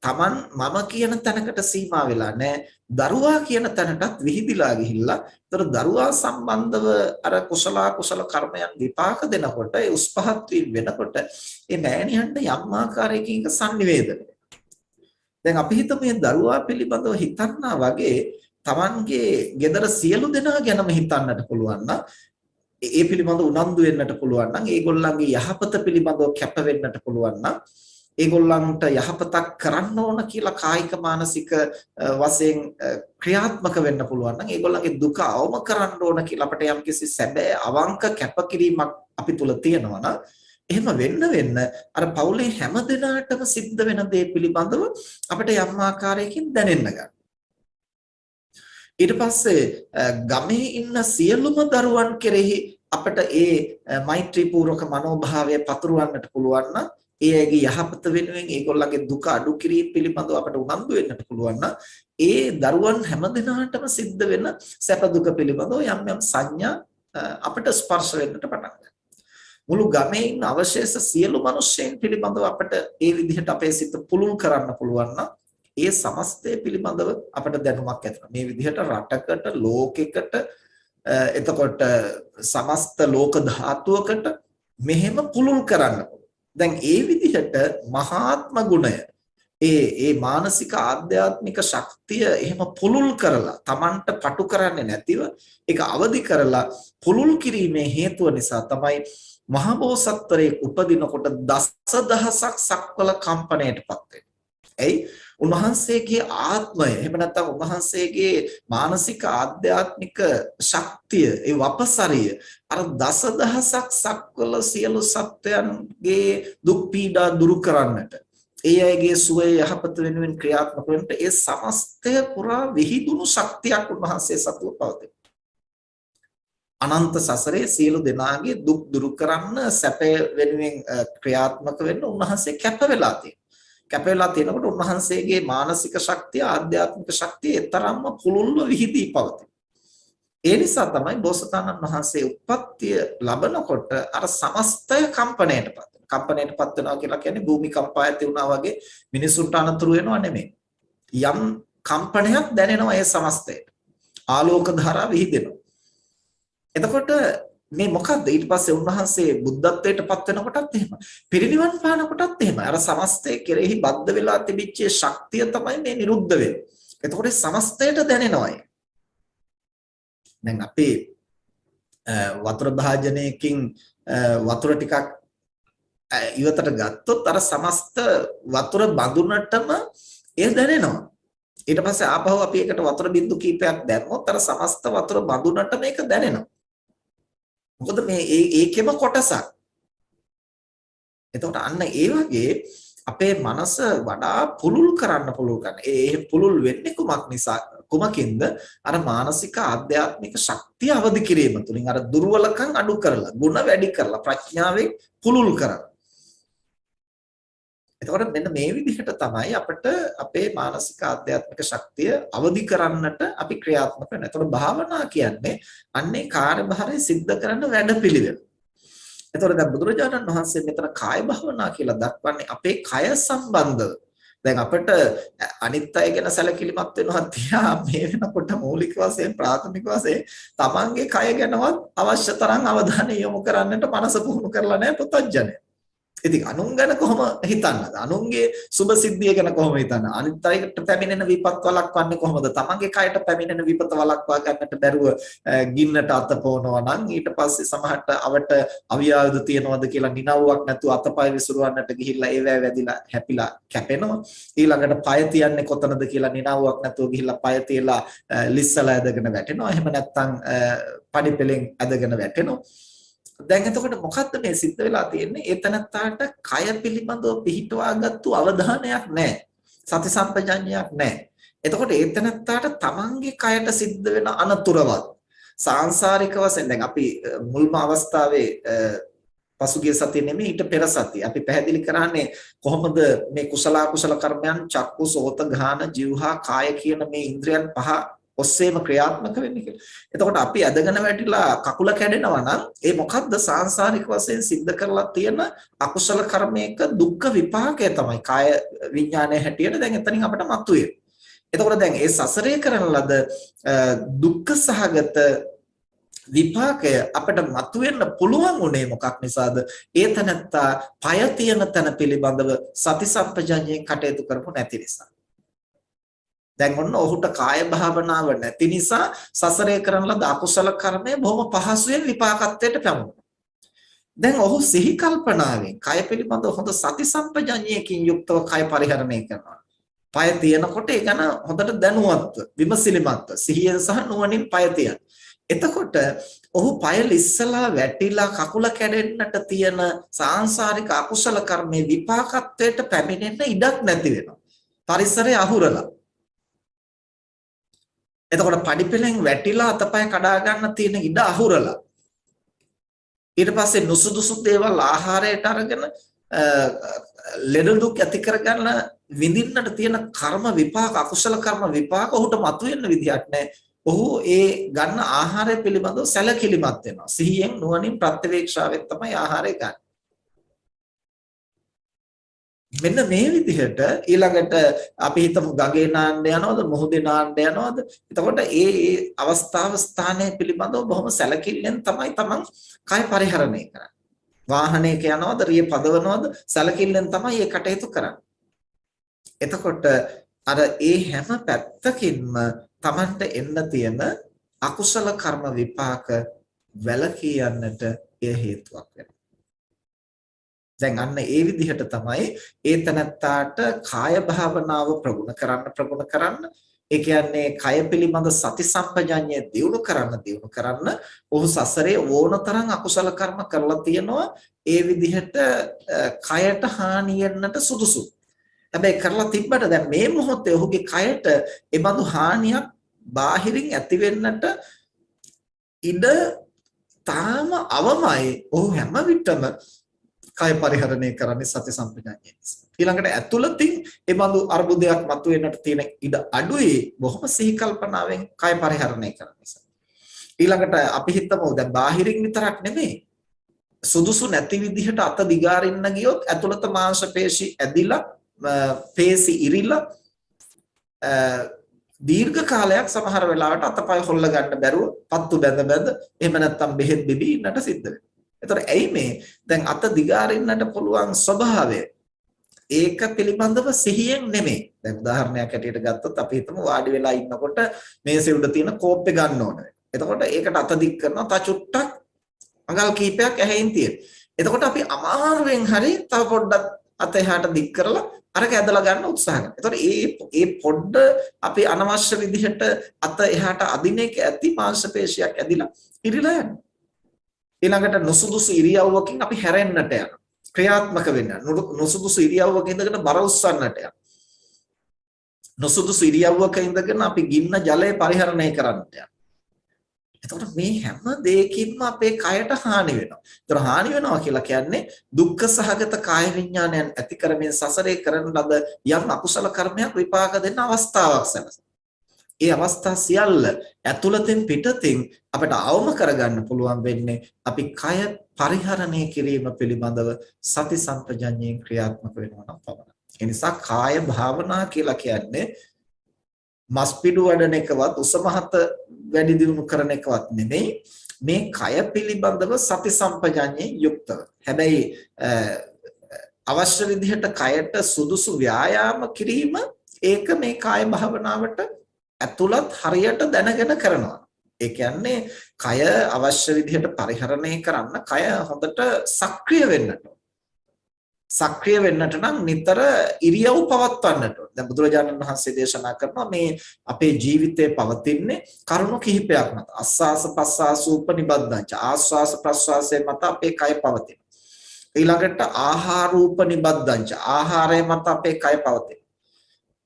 Taman මම කියන තැනකට සීමා වෙලා නැහැ. දරුවා කියන තැනටත් විහිදිලා ගිහිල්ලා ඒතර දරුවා සම්බන්ධව අර කුසල කර්මයන් විපාක දෙනකොට ඒ උස් පහත් වීම වෙනකොට ඒ මෑණියන්ට යම් ආකාරයකින් සංනිවේදනය. දැන් අපි හිතමු මේ දරුවා පිළිබඳව හිතන්නා වගේ Tamanගේ gedara සියලු දෙනා ගැනම හිතන්නට පුළුවන් නම් ඒ පිළිබඳව උනන්දු වෙන්නට පුළුවන් නම් ඒගොල්ලන්ගේ යහපත පිළිබඳව කැප වෙන්නට පුළුවන් නම් ඒගොල්ලන්ට යහපතක් කරන්න ඕන කියලා කායික මානසික වශයෙන් ක්‍රියාත්මක වෙන්න පුළුවන් නම් ඒගොල්ලන්ගේ දුක අවම කරන්න ඕන කියලා අපිට යම්කිසි සැබෑ අවංක කැපකිරීමක් අපි තුල තියෙනවා නම් එහෙම වෙන්න අර පවුලේ හැම දෙනාටම සිද්ධ වෙන දේ පිළිබඳව අපිට යම් ආකාරයකින් දැනෙන්න ගන්නවා. ඊට පස්සේ ගමේ ඉන්න සියලුම දරුවන් කෙරෙහි අපිට ඒ මෛත්‍රී පූර්වක මනෝභාවය පතුරවන්නට පුළුවන් නම් ඒ අයගේ යහපත වෙනුවෙන් ඒගොල්ලන්ගේ දුක අඩු කිරීම පිළිබඳව අපට උනන්දු වෙන්නට පුළුවන් නම් ඒ දරුවන් හැමදෙනාටම සිද්ධ වෙන සැප දුක පිළිබඳව යම් සංඥා අපට ස්පර්ශ වෙන්නට පටන් ගන්නවා. මුළු ගමේ ඉන්න අවශේෂ සියලු මිනිස්සුන් පිළිබඳව අපට ඒ විදිහට අපේ සිත පුළුල් කරන්න පුළුවන් නම් ඒ සමස්තය පිළිබඳව අපට දැනුමක් ඇතිවෙනවා. මේ විදිහට රටකට ලෝකයකට එතකොට සමස්ත ලෝක ධාතුවකට මෙහෙම පුළුල් කරන්න පුළුවන්. දැන් ඒ විදිහට මහාත්ම ගුණය ඒ මානසික ආධ්‍යාත්මික ශක්තිය එහෙම පුළුල් කරලා Tamanට පටු කරන්නේ නැතිව ඒක අවදි කරලා පුළුල් කිරීමේ හේතුව නිසා තමයි මහා බෝසත්වරයෙක් උපදිනකොට දසදහසක් සක්වල කම්පණයටපත් වෙන්නේ. එයි උන්වහන්සේගේ ආත්මය එහෙම නැත්නම් උන්වහන්සේගේ මානසික ආධ්‍යාත්මික ශක්තිය ඒ වපසරිය අර දසදහසක් සක්වල සියලු සත්වයන්ගේ දුක් පීඩා දුරු කරන්නට ඒ අයගේ සුවය යහපත වෙනුවෙන් ක්‍රියාත්මක වෙන්නට ඒ සමස්තය පුරා විහිදුණු ශක්තියක් උන්වහන්සේ සතුව පවතී. අනන්ත සසරේ සියලු දෙනාගේ දුක් දුරු කරන්න සැපය වෙනුවෙන් ක්‍රියාත්මක වෙන්න උන්වහන්සේ කැප වෙලා තියෙනවා. කැප වෙලා තියෙනකොට උන්වහන්සේගේ මානසික ශක්තිය ආධ්‍යාත්මික ශක්තිය තරම්ම පුළුල්ව විහිදී පවතී. ඒ නිසා තමයි බෝසතාණන් වහන්සේ උත්පත්තිය ලැබනකොට අර සමස්තය කම්පණයටපත් වෙනවා. කම්පණයටපත් වෙනවා කියලා කියන්නේ භූමිකම්පා ඇති වුණා වගේ මිනිසුන්ට අනතුරු වෙනව නෙමෙයි. යම් කම්පනයක් දැනෙනවා ඒ සමස්තයට. ආලෝක ධාරා විහිදෙනවා. එතකොට මේ මොකද්ද ඊට පස්සේ උන්වහන්සේ බුද්ධත්වයට පත් වෙනකොටත් එහෙම පිරිනිවන් පානකොටත් එහෙම අර සමස්තය කෙරෙහි බද්ධ වෙලා තිබිච්ච ශක්තිය තමයි මේ නිරුද්ධ වෙන්නේ. එතකොට සමස්තයට දැනෙනවා. දැන් අපි වතුර භාජනයකින් වතුර ටිකක් ඉවතට ගත්තොත් අර සමස්ත වතුර බඳුනටම එය දැනෙනවා. ඊට පස්සේ ආපහු අපි ඒකට වතුර බින්දු කීපයක් දැම්මොත් අර සමස්ත වතුර බඳුනට මේක දැනෙනවා. මොකද මේ ඒකෙම කොටසක්. එතකොට අන්න ඒ වගේ අපේ මනස වඩා පුළුල් කරන්න පුළුල් කරන. ඒ පුළුල් වෙන්නේ කුමක් නිසා? කුමකින්ද? අර මානසික ආධ්‍යාත්මික ශක්තිය අවදි කිරීම තුළින් අර දුර්වලකම් අඩු කරලා, ಗುಣ වැඩි කරලා, ප්‍රඥාවෙන් පුළුල් කරලා. එතකොට මෙන්න මේ විදිහට තමයි අපිට අපේ මානසික ආධ්‍යාත්මික ශක්තිය අවදි කරන්නට අපි ක්‍රියාත්මක වෙනවා. එතකොට භාවනා කියන්නේ අන්නේ කාර්යභාරය સિદ્ધ කරන්න වැඩපිළිවෙල. එතකොට දැන් බුදුරජාණන් වහන්සේ මෙතන කාය භාවනා කියලා දක්වන්නේ අපේ කය සම්බන්ධව. දැන් අපිට අනිත් අය ගැන සැලකිලිමත් වෙනවා තියා මේ වෙනකොට මූලික වශයෙන් ප්‍රාථමික වශයෙන් තමන්ගේ කය ගැනවත් අවශ්‍ය තරම් අවධානය යොමු කරන්නට මනස පුහුණු කරලා නැහැ පුතඥය. ඉතින් අනුන් ගැන කොහොම හිතන්නද? අනුන්ගේ සුභ සිද්ධිය ගැන කොහොම හිතන්නද? අනිත් අයට පැමිණෙන විපත් වළක්වන්නේ කොහොමද? තමන්ගේ කයට පැමිණෙන විපත වළක්වා ගන්නට බැරුව ගින්නට අත පොවනවා නම් ඊට පස්සේ සමහරට අවට අවියාවද තියනවද කියලා නිනව්වක් නැතුව අතපය විසිරවන්නට ගිහිල්ලා ඒවැය වැදිලා හැපිලා කැපෙනවා. ඊළඟට පය තියන්නේ කොතනද කියලා නිනව්වක් නැතුව ගිහිල්ලා පය තියලා ලිස්සලා ඇදගෙන වැටෙනවා. එහෙම නැත්නම් පඩිපෙලෙන් ඇදගෙන වැටෙනවා. දැන් එතකොට මොකද්ද මේ සිද්ධ වෙලා තියෙන්නේ? ඒ තනත්තාට කය පිළිබඳව පිහිටවාගත්තු අවධානයක් නැහැ. සති සම්පජඤ්ඤයක් නැහැ. එතකොට ඒ තනත්තාට තමන්ගේ කයට සිද්ධ වෙන අනතුරවත් සාංශාරික වශයෙන් දැන් අපි මුල්ම අවස්ථාවේ පසුගිය සතියේ නෙමෙයි ඊට පෙර සතියේ අපි පැහැදිලි කරන්නේ කොහොමද මේ කුසල අකුසල කර්මයන් චක්කු සෝත ගාන જીවහා කාය කියන මේ ඉන්ද්‍රියන් පහ ඔස්සේම ක්‍රියාත්මක වෙන්නේ කියලා. එතකොට අපි ඇදගෙන වැටිලා කකුල කැඩෙනවා නම් ඒ මොකද්ද සාංශාරික වශයෙන් සිද්ධ කරලා තියෙන අකුසල කර්මයක දුක්ඛ විපාකය තමයි කාය විඥානයේ හැටියට දැන් එතනින් අපිට මතුවේ. එතකොට දැන් ඒ සසරේ කරන ලද දුක්ඛ සහගත විපාකය අපිට මතුවෙන්න පුළුවන් උනේ මොකක් නිසාද? ඒ තනත්තා පය තියෙන තන පිළිබඳව සති සම්පජඤ්ඤයෙන් කටයුතු කරපො නැති නිසා. දැන් ඔන්න ඔහුට කාය භාවනාව නැති නිසා සසරේ කරන ලද අකුසල කර්මය බොහොම පහසුවෙන් විපාකත්වයට පැමුණා. දැන් ඔහු සිහි කල්පනාවෙන් කය පිළිබඳව හොඳ සති සම්පජඤ්ඤයකින් යුක්තව කය පරිහරණය කරනවා. පය තියෙනකොට ඒ ගැන හොඳට දැනුවත්ව, විමසිලිමත්ව, සිහියෙන් සහ නුවණින් පය තියන. එතකොට ඔහු පය ලිස්සලා වැටිලා කකුල කැඩෙන්නට තියෙන සාංශාරික අකුසල කර්මයේ විපාකත්වයට පැමිණෙන්න ඉඩක් නැති වෙනවා. පරිසරය අහුරලා එතකොට පඩිපෙලෙන් වැටිලා අතපය කඩා ගන්න තියෙන ඉඩ අහුරලා ඊට පස්සේ නුසුදුසු දේවල් ආහාරයට අරගෙන ලෙඩ දුක් ඇති කරගන්න විඳින්නට තියෙන කර්ම විපාක අකුසල කර්ම විපාක ඔහුට මතුවෙන්න විදියක් නැහැ. ඔහු ඒ ගන්න ආහාරය පිළිබඳව සැලකිලිමත් වෙනවා. සිහියෙන් නුවණින් ප්‍රත්‍යවේක්ෂාවෙන් තමයි ආහාරය ගන්න. මෙන්න මේ විදිහට ඊළඟට අපි හිතමු ගඟේ නාන්න යනවද මුහුදේ නාන්න යනවද එතකොට ඒ අවස්ථාව ස්ථානය පිළිබඳව බොහොම සැලකිල්ලෙන් තමයි තමන් කය පරිහරණය කරන්නේ වාහනයක යනවද රිය පදවනවද සැලකිල්ලෙන් තමයි ඒ කටයුතු කරන්නේ එතකොට අර ඒ හැම පැත්තකින්ම තමන්ට එන්න තියෙන අකුසල කර්ම විපාක වැළකී යන්නට එය හේතුවක් වෙනවා දැන් අන්න ඒ විදිහට තමයි ඒ තනත්තාට කාය භාවනාව ප්‍රගුණ කරන්න ඒ කියන්නේ කය පිළිබඳ සති සම්පජඤ්ඤය දියුණු කරන්න ඔහු සසරේ ඕනතරම් අකුසල කර්ම කරලා තියෙනවා ඒ විදිහට කයට හානියෙන්නට සුදුසු. හැබැයි කරලා තිබ්බට දැන් මේ මොහොතේ ඔහුගේ කයට එබඳු හානියක් බාහිරින් ඇති වෙන්නට ඉඩ තාම අවමයි. ඔහු හැම විටම කය පරිහරණය කරන්නේ සති සම්පජඤ්ඤයෙන් නිසා. ඊළඟට ඇතුළතින් ඒ බඳු අර්බුදයක් මතුවෙන්නට තියෙන ඉඩ අඩුයි බොහොම සිහි කල්පනාවෙන් කය පරිහරණය කරන නිසා. ඊළඟට අපි හිතමු දැන් බාහිරින් විතරක් නෙමෙයි සුදුසු නැති විදිහට අත දිගාරින්න ගියොත් ඇතුළත මාංශ පේශි ඇදිලා පේශි ඉරිලා දීර්ඝ කාලයක් සමහර වෙලාවට අතපය හොල්ල ගන්න බැරුව පත්තු බැඳ එහෙම නැත්නම් බෙහෙත් බිබී ඉන්නට සිද්ධ වෙනවා. එතකොට ඇයි මේ දැන් අත දිගාරින්නට පුළුවන් ස්වභාවය ඒක පිළිබඳව සිහියෙන් නෙමෙයි. දැන් උදාහරණයක් ඇටියට ගත්තොත් අපි හිතමු වාඩි වෙලා ඉන්නකොට මේසෙ උඩ තියෙන කෝප්පේ ගන්න ඕනේ. එතකොට ඒකට අත දික් කරනවා තා චුට්ටක් අඟල් කීපයක් ඇහෙන් තියෙන. එතකොට අපි අමාරුවෙන් හරි තව පොඩ්ඩක් අත එහාට දික් කරලා අරක ඇදලා ගන්න උත්සාහ කරනවා. ඒතකොට ඒ පොඩ්ඩ අපි අනවශ්‍ය විදිහට අත එහාට අදින එක ඇති මාංශ පේශියක් ඇදිලා ඉරිලා යනවා. ඊළඟට නුසුදුසු ඉරියව්වකින් අපි හැරෙන්නට යනවා. ක්‍රියාත්මක වෙන්න. නුසුදුසු ඉරියව්වක ඉඳගෙන බර උස්සන්නට යනවා. නුසුදුසු ඉරියව්වක ඉඳගෙන අපි ගින්න ජලය පරිහරණය කරන්නට යනවා. එතකොට මේ හැම දෙයකින්ම අපේ කයට හානි වෙනවා. ඒතර හානි වෙනවා කියලා කියන්නේ දුක්ඛ සහගත කාය විඥානයන් ඇති කරමින් සසරේ කරන ලද යම් අකුසල කර්මයක් විපාක දෙන්න අවස්ථාවක් සැලසෙනවා. ඒ අවස්ථා සියල්ල ඇතුළතින් පිටතින් අපිට අවම කරගන්න පුළුවන් වෙන්නේ අපි කය පරිහරණය කිරීම පිළිබඳව සති සම්පජඤ්ඤයෙන් ක්‍රියාත්මක වෙනවා නම් පමණයි. ඒ නිසා කාය භාවනා කියලා කියන්නේ මස්පිඩු වඩන එකවත් උසමහත වැඩි දියුණු කරන එකවත් නෙමෙයි මේ කය පිළිබඳව සති සම්පජඤ්ඤයෙන් යුක්තව. හැබැයි අවශ්‍ය විදිහට කයට සුදුසු ව්‍යායාම කිරීම ඒක මේ කාය භාවනාවට ඇතුළත් හරියට දැනගෙන කරනවා. ඒ කියන්නේ කය අවශ්‍ය විදිහට පරිහරණය කරන්න කය හොඳට සක්‍රිය වෙන්නට. සක්‍රිය වෙන්නට නම් නිතර ඉරියව් පවත්වන්නට ඕන. දැන් බුදුරජාණන් වහන්සේ දේශනා කරනවා මේ අපේ ජීවිතේ පවතින්නේ කරුණු කිහිපයක් මත. ආස්වාස ප්‍රස්වාස උපනිබද්ධංච. ආස්වාස ප්‍රස්වාසයේ මත අපේ කය පවතින. ඊළඟට ආහාර උපනිබද්ධංච. ආහාරය මත අපේ කය පවතින.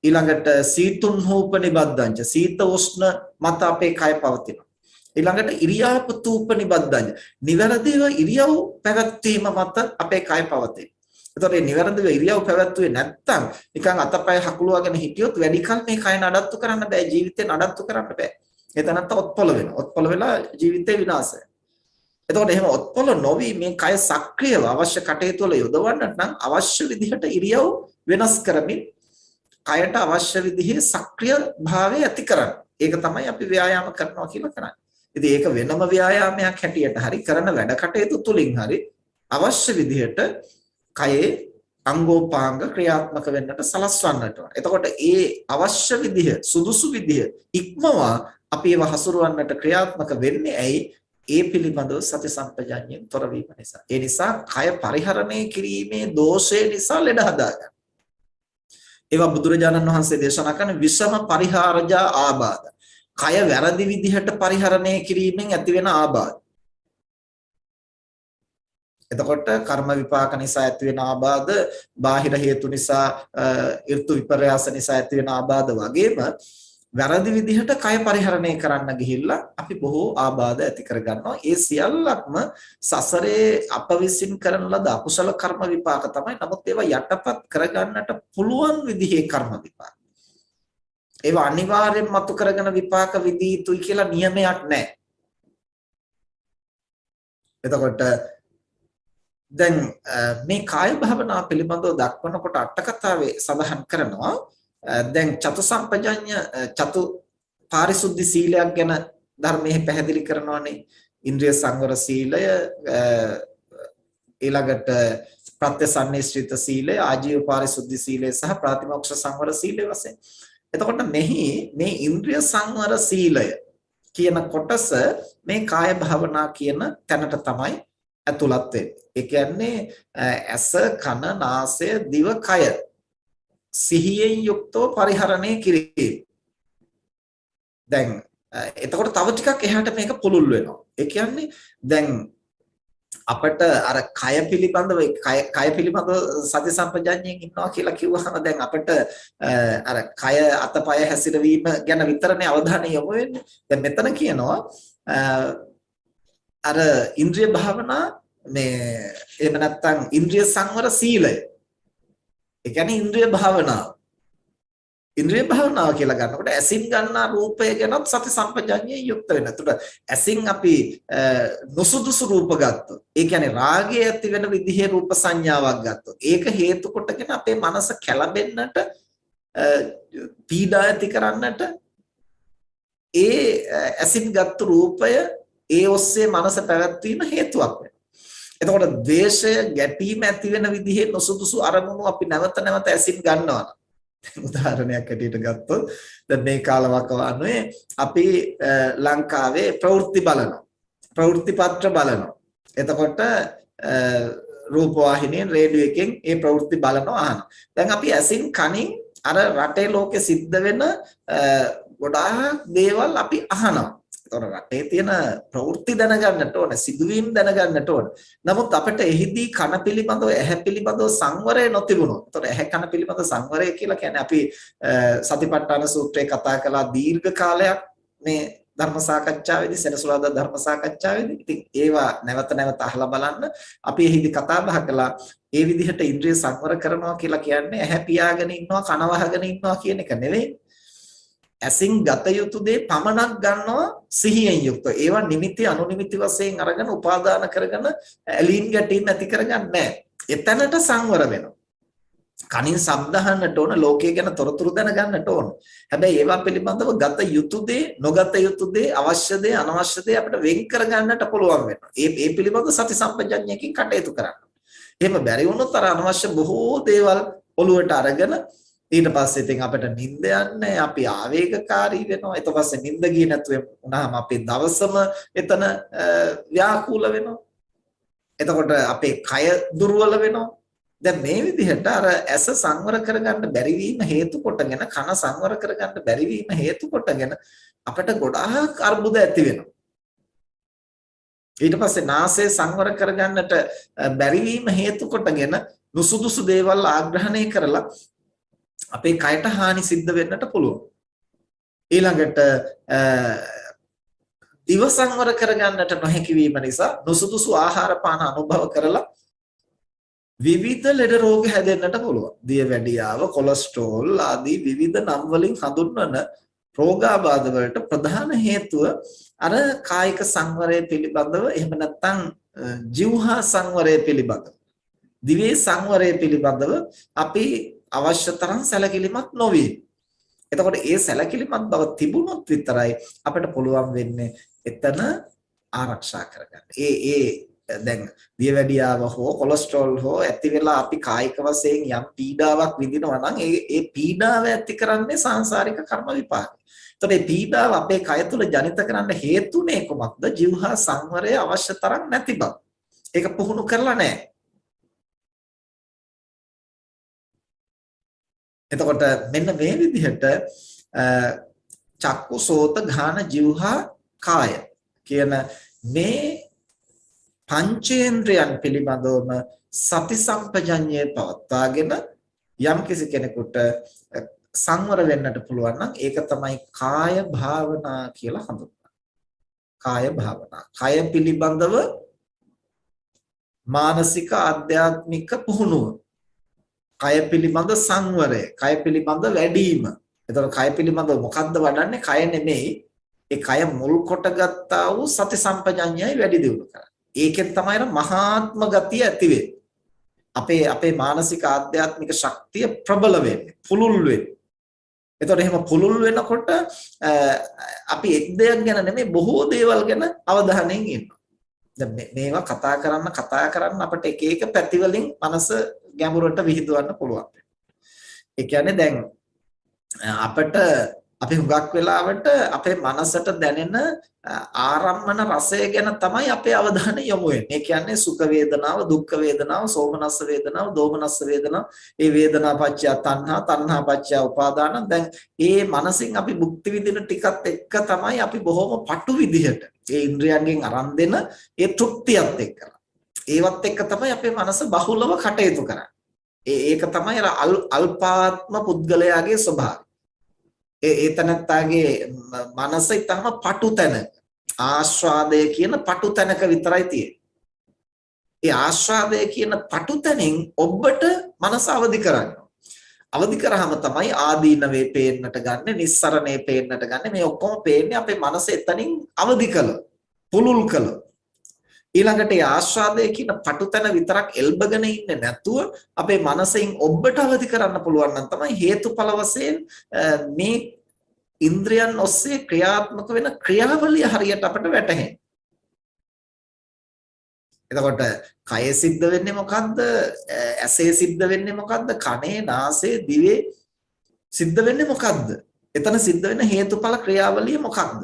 ඊළඟට සීතුන් උපනිබද්ධංච. සීත උෂ්ණ මත අපේ කය පවතින. ඊළඟට ඉරියාපතු උපනිබද්ධංච. නිවැරදිව ඉරියව් පැවැත්වීම මත අපේ කය පවතින. එතකොට මේ නිවැරදිව ඉරියව් පැවැත්වුවේ නැත්නම් නිකන් අතපය හකුලුවගෙන හිටියොත් වැඩි කල මේ කය නඩත්තු කරන්න බෑ, ජීවිතේ නඩත්තු කරන්න බෑ. ඒ තැනත්ත ඔත්පොළ වෙනවා. ඔත්පොළ වෙලා ජීවිතේ විනාශය. එතකොට එහෙම ඔත්පොළ නොවි මේ කය සක්‍රියව අවශ්‍ය කටයුතු වල යොදවන්නට නම් අවශ්‍ය විදිහට ඉරියව් වෙනස් කරමින් කයට අවශ්‍ය විදිහේ සක්‍රිය භාවය ඇති කරන්න. ඒක තමයි අපි ව්‍යායාම කරනවා කියලා කරන්නේ. ඉතින් ඒක වෙනම ව්‍යායාමයක් හැටියට හරි කරන වැඩ කටයුතු තුලින් හරි අවශ්‍ය විදිහට කයේ අංගෝපාංග ක්‍රියාත්මක වෙන්නට සලස්වන්නට ඕන. එතකොට ඒ අවශ්‍ය විදිහ සුදුසු විදිහ ඉක්මවා අපි ඒව හසුරවන්නට ක්‍රියාත්මක වෙන්නේ ඇයි? ඒ පිළිබඳව සති සම්පජාඤ්ඤයෙන් තොර වීම නිසා. ඒ නිසා කය පරිහරණය කිරීමේ දෝෂය නිසා ලෙඩ හදාගන්න. ඒවා බුදුරජාණන් වහන්සේ දේශනා කරන විෂම පරිහාරජා ආබාධ. කය වැරදි විදිහට පරිහරණය කිරීමෙන් ඇතිවෙන ආබාධ. එතකොට කර්ම විපාක නිසා ඇතිවෙන ආබාධ, බාහිර හේතු නිසා ඍතු විපර්යාස නිසා ඇතිවෙන ආබාධ වගේම වැරදි විදිහට කය පරිහරණය කරන්න ගිහිල්ලා අපි බොහෝ ආබාධ ඇති කරගන්නවා. ඒ සියල්ලක්ම සසරේ අප විසින් කරන ලද අකුසල කර්ම විපාක තමයි. නමුත් ඒවා යටපත් කරගන්නට පුළුවන් විදිහේ කර්ම විපාක. ඒවා අනිවාර්යෙන් මතු කරගෙන විපාක විදී යුතුයි කියලා නියමයක් නැහැ. එතකොට දැන් මේ කාය භාවනා පිළිබඳව දක්වනකොට අට කතාවේ සඳහන් කරනවා දැන් චතු සම්පජඤ්ඤ චතු පාරිශුද්ධ සීලයක් ගැන ධර්මයේ පැහැදිලි කරනවානේ. ඉන්ද්‍රිය සංවර සීලය, ඊළඟට ප්‍රත්‍යසන්නිශ්චිත සීලය, ආජීව පාරිශුද්ධ සීලය සහ ප්‍රාතිමෝක්ෂ සංවර සීලය වශයෙන්. එතකොට මෙහි මේ ඉන්ද්‍රිය සංවර සීලය කියන කොටස මේ කාය භාවනා කියන තැනට තමයි ඇතුළත් වෙන්නේ. ඒ කියන්නේ ඇස, කන, නාසය, දිව, කය සිහියෙන් යුක්තව පරිහරණය කිරීම. දැන් එතකොට තව ටිකක් එහාට මේක පුළුල් වෙනවා. ඒ කියන්නේ දැන් අපිට අර කය පිළිබඳව සති සම්පජාඤ්ඤයෙන් ඉන්නවා කියලා කිව්වහම දැන් අපිට අර කය අතපය හැසිරවීම ගැන විතරනේ අවධානය යොමු වෙන්නේ. දැන් මෙතන කියනවා අර ඉන්ද්‍රිය භාවනා මේ එහෙම නැත්නම් ඉන්ද්‍රිය සංවර සීලය. ඒ කියන්නේ ඉන්ද්‍රිය භාවනාව. ඉන්ද්‍රිය භාවනාව කියලා ගන්නකොට ඇසින් ගන්නා රූපය ගැනත් සති සම්පජාඤ්ඤයෙන් යුක්ත වෙනවා. එතකොට ඇසින් අපි නොසුදුසු රූප ගත්තොත්, ඒ කියන්නේ රාගය ඇති වෙන විදිහේ රූප සංඥාවක් ගත්තොත්, ඒක හේතු කොටගෙන අපේ මනස කැළඹෙන්නට, පීඩා ඇති කරන්නට ඒ ඇසින් ගත්තු රූපය ඒ ඔස්සේ මනස පැවැත්වීම හේතුවක් වෙනවා. එතකොට ද්වේෂය, ගැටීම ඇති වෙන විදිහේ නොසුදුසු අරමුණු අපි නැවත නැවත ඇසින් ගන්නවා. උදාහරණයක් ඇටියට ගත්තොත් දැන් මේ කාලවකවානුවේ අපි ලංකාවේ ප්‍රවෘත්ති බලනවා. ප්‍රවෘත්ති පත්‍ර බලනවා. එතකොට රූප වාහිනියෙන් රේඩියෝ එකෙන් ඒ ප්‍රවෘත්ති බලනවා අහනවා. දැන් අපි ඇසින් කනින් අර රටේ ලෝකෙ සිද්ධ වෙන ගොඩාක් දේවල් අපි අහනවා. ඒතකොට රටේ තියෙන ප්‍රවෘත්ති දැනගන්නට ඕන, සිදුවීම් දැනගන්නට ඕන. නමුත් අපිට එහිදී කන පිළිබඳව, ඇහැ පිළිබඳව සංවරය නොතිබුණොත්. ඒතකොට ඇහැ කන පිළිබඳව සංවරය කියලා කියන්නේ අපි සතිපට්ඨාන සූත්‍රයේ කතා කළා දීර්ඝ කාලයක් මේ ධර්ම සාකච්ඡාවේදී සෙනසුරාදා ධර්ම සාකච්ඡාවේදී. ඉතින් ඒවා නැවත නැවත අහලා බලන්න. අපි එහිදී කතා බහ කළා ඒ විදිහට ඉන්ද්‍රිය සංවර කරනවා කියලා කියන්නේ ඇහැ පියාගෙන ඉන්නවා, කන වහගෙන ඉන්නවා කියන එක නෙවෙයි. ඇසින් ගත යුතු දේ පමණක් ගන්නවා සිහියෙන් යුක්තව. ඒවා නිමිති අනුනිමිති වශයෙන් අරගෙන උපාදාන කරගෙන ඇලීම් ගැටීම් නැති කරගන්නේ නැහැ. එතනට සංවර වෙනවා. කනින් ශබ්ද අහන්නට ඕන, ලෝකයේ ගැන තොරතුරු දැනගන්නට ඕන. හැබැයි ඒවා පිළිබඳව ගත යුතු දේ, නොගත යුතු දේ, අවශ්‍ය දේ, අනවශ්‍ය දේ අපිට වෙන් කරගන්නට පුළුවන් වෙනවා. ඒ පිළිබඳව සති සම්පජඤ්ඤයකින් කටයුතු කරන්න. එහෙම බැරි වුණොත් අර අනවශ්‍ය බොහෝ දේවල් ඔලුවට අරගෙන ඊට පස්සේ ඉතින් අපිට නිින්ද යන්නේ, අපි ආවේගකාරී වෙනවා. ඊට පස්සේ නිින්ද ගියේ නැතුව වුණාම අපේ දවසම එතන ව්‍යාකූල වෙනවා. එතකොට අපේ කය දුර්වල වෙනවා. දැන් මේ විදිහට අර ඇස සංවර කරගන්න බැරි වීම හේතු කොටගෙන, කන සංවර කරගන්න බැරි වීම හේතු කොටගෙන අපිට ගොඩාක් අර්බුද ඇති වෙනවා. ඊට පස්සේ නාසය සංවර කරගන්නට බැරි වීම හේතු කොටගෙන නුසුදුසු දේවල් ආග්‍රහණය කරලා අපේ කයට හානි සිද්ධ වෙන්නට පුළුවන්. ඊළඟට දිව සංවර කරගන්නට නොහැකි වීම නිසා නුසුදුසු ආහාර පාන අනුභව කරලා විවිධ ලෙඩ රෝග හැදෙන්නට පුළුවන්. දියවැඩියාව, කොලෙස්ටරෝල් ආදී විවිධ නම් වලින් හඳුන්වන රෝගාබාධ වලට ප්‍රධාන හේතුව අර කායික සංවරය පිළිබඳව, එහෙම නැත්නම් ජීවහා සංවරය පිළිබඳව, දිවේ සංවරය පිළිබඳව අපි අවශ්‍ය තරම් සැලකිලිමත් නොවේ. එතකොට ඒ සැලකිලිමත් බව තිබුණොත් විතරයි අපිට පුළුවන් වෙන්නේ එතන ආරක්ෂා කරගන්න. දැන් දියවැඩියාව හෝ කොලෙස්ටරෝල් හෝ ඇති වෙලා අපි කායික වශයෙන් යම් පීඩාවක් විඳිනවා නම් ඒ පීඩාව ඇති කරන්නේ සාංශාරික කර්ම විපාක. එතකොට මේ පීඩාව අපේ කය තුල ජනිත කරන්න හේතුනේ කොමක්ද? ජීවහා සංවරය අවශ්‍ය තරම් නැති බව. ඒක පුහුණු කරලා නැහැ. එතකොට මෙන්න මේ විදිහට චක්කු සෝත ඝාන જીවහා කාය කියන මේ පංචේන්ද්‍රයන් පිළිබඳවම සති සම්පජඤ්ඤය පවත්වාගෙන යම් කිසි කෙනෙකුට සංවර වෙන්නට පුළුවන් නම් ඒක තමයි කාය භාවනා කියලා හඳුන්වන්නේ. කාය භාවනා. කය පිළිබඳව මානසික ආධ්‍යාත්මික පුහුණුව. කය පිළිබඳ සංවරය, කය පිළිබඳ වැඩිම. එතකොට කය පිළිබඳව මොකද්ද වඩන්නේ? කය නෙමෙයි. ඒ කය මුල් කොටගත්තා වූ සති සම්පජඤ්ඤයයි වැඩි දියුණු කරන්නේ. ඒකෙන් තමයි මහාත්ම ගතිය ඇති වෙන්නේ. අපේ මානසික ආධ්‍යාත්මික ශක්තිය ප්‍රබල වෙන්නේ, පුළුල් වෙන්නේ. එතකොට එහෙම පුළුල් වෙනකොට අපි එක් දෙයක් ගැන නෙමෙයි බොහෝ දේවල් ගැන අවධානයෙන් ඉන්නවා. දැන් මේවා කතා කරන්න අපිට එක එක පැති වලින් මනස ගැඹුරට විහිදුවන්න පුළුවන්. ඒ කියන්නේ දැන් අපිට අපි හුඟක් වෙලාවට අපේ මනසට දැනෙන ආරම්මන රසය ගැන තමයි අපේ අවධානය යොමු වෙන්නේ. ඒ කියන්නේ සුඛ වේදනාව, දුක්ඛ වේදනාව, සෝමනස්ස වේදනාව, දෝමනස්ස වේදනාව, ඒ වේදනා පත්‍ය තණ්හා, තණ්හා පත්‍ය උපාදාන. දැන් මේ මනසින් අපි භුක්ති විඳින ටිකත් එක්ක තමයි අපි බොහොම පටු විදිහට ඒ ඉන්ද්‍රියයන්ගෙන් අරන් දෙන ඒ තෘප්තියත් එක්ක. ඒවත් එක්ක තමයි අපේ මනස බහුලව කටයුතු කරන්නේ. ඒක තමයි අල්පාත්ම පුද්ගලයාගේ ස්වභාවය. ඒ තනත්තාගේ මනස ඊටම පටු තැන, ආස්වාදය කියන පටු තැනක විතරයි තියෙන්නේ. ඒ ආස්වාදය කියන පටු තැනින් ඔබට මනස අවදි කරන්න. අවදි කරාම තමයි ආදීනවේ පේන්නට ගන්න, නිස්සරණේ පේන්නට ගන්න. මේ ඔක්කොම පේන්නේ අපේ මනස එතනින් අවදි කළ, පුළුල් කළ. ඊළඟට ඒ ආස්වාදය කියන පටුතන විතරක් එල්බගෙන ඉන්නේ නැතුව අපේ මනසෙන් ඔබට අවදි කරන්න පුළුවන් නම් තමයි හේතුඵල වශයෙන් මේ ඉන්ද්‍රයන් ඔස්සේ ක්‍රියාත්මක වෙන ක්‍රියාවලිය හරියට අපිට වැටහෙන්නේ. එතකොට කයේ සිද්ධ වෙන්නේ මොකද්ද? ඇසේ සිද්ධ වෙන්නේ මොකද්ද? කනේ, නාසයේ, දිවේ සිද්ධ වෙන්නේ මොකද්ද? එතන සිද්ධ වෙන හේතුඵල ක්‍රියාවලිය මොකක්ද?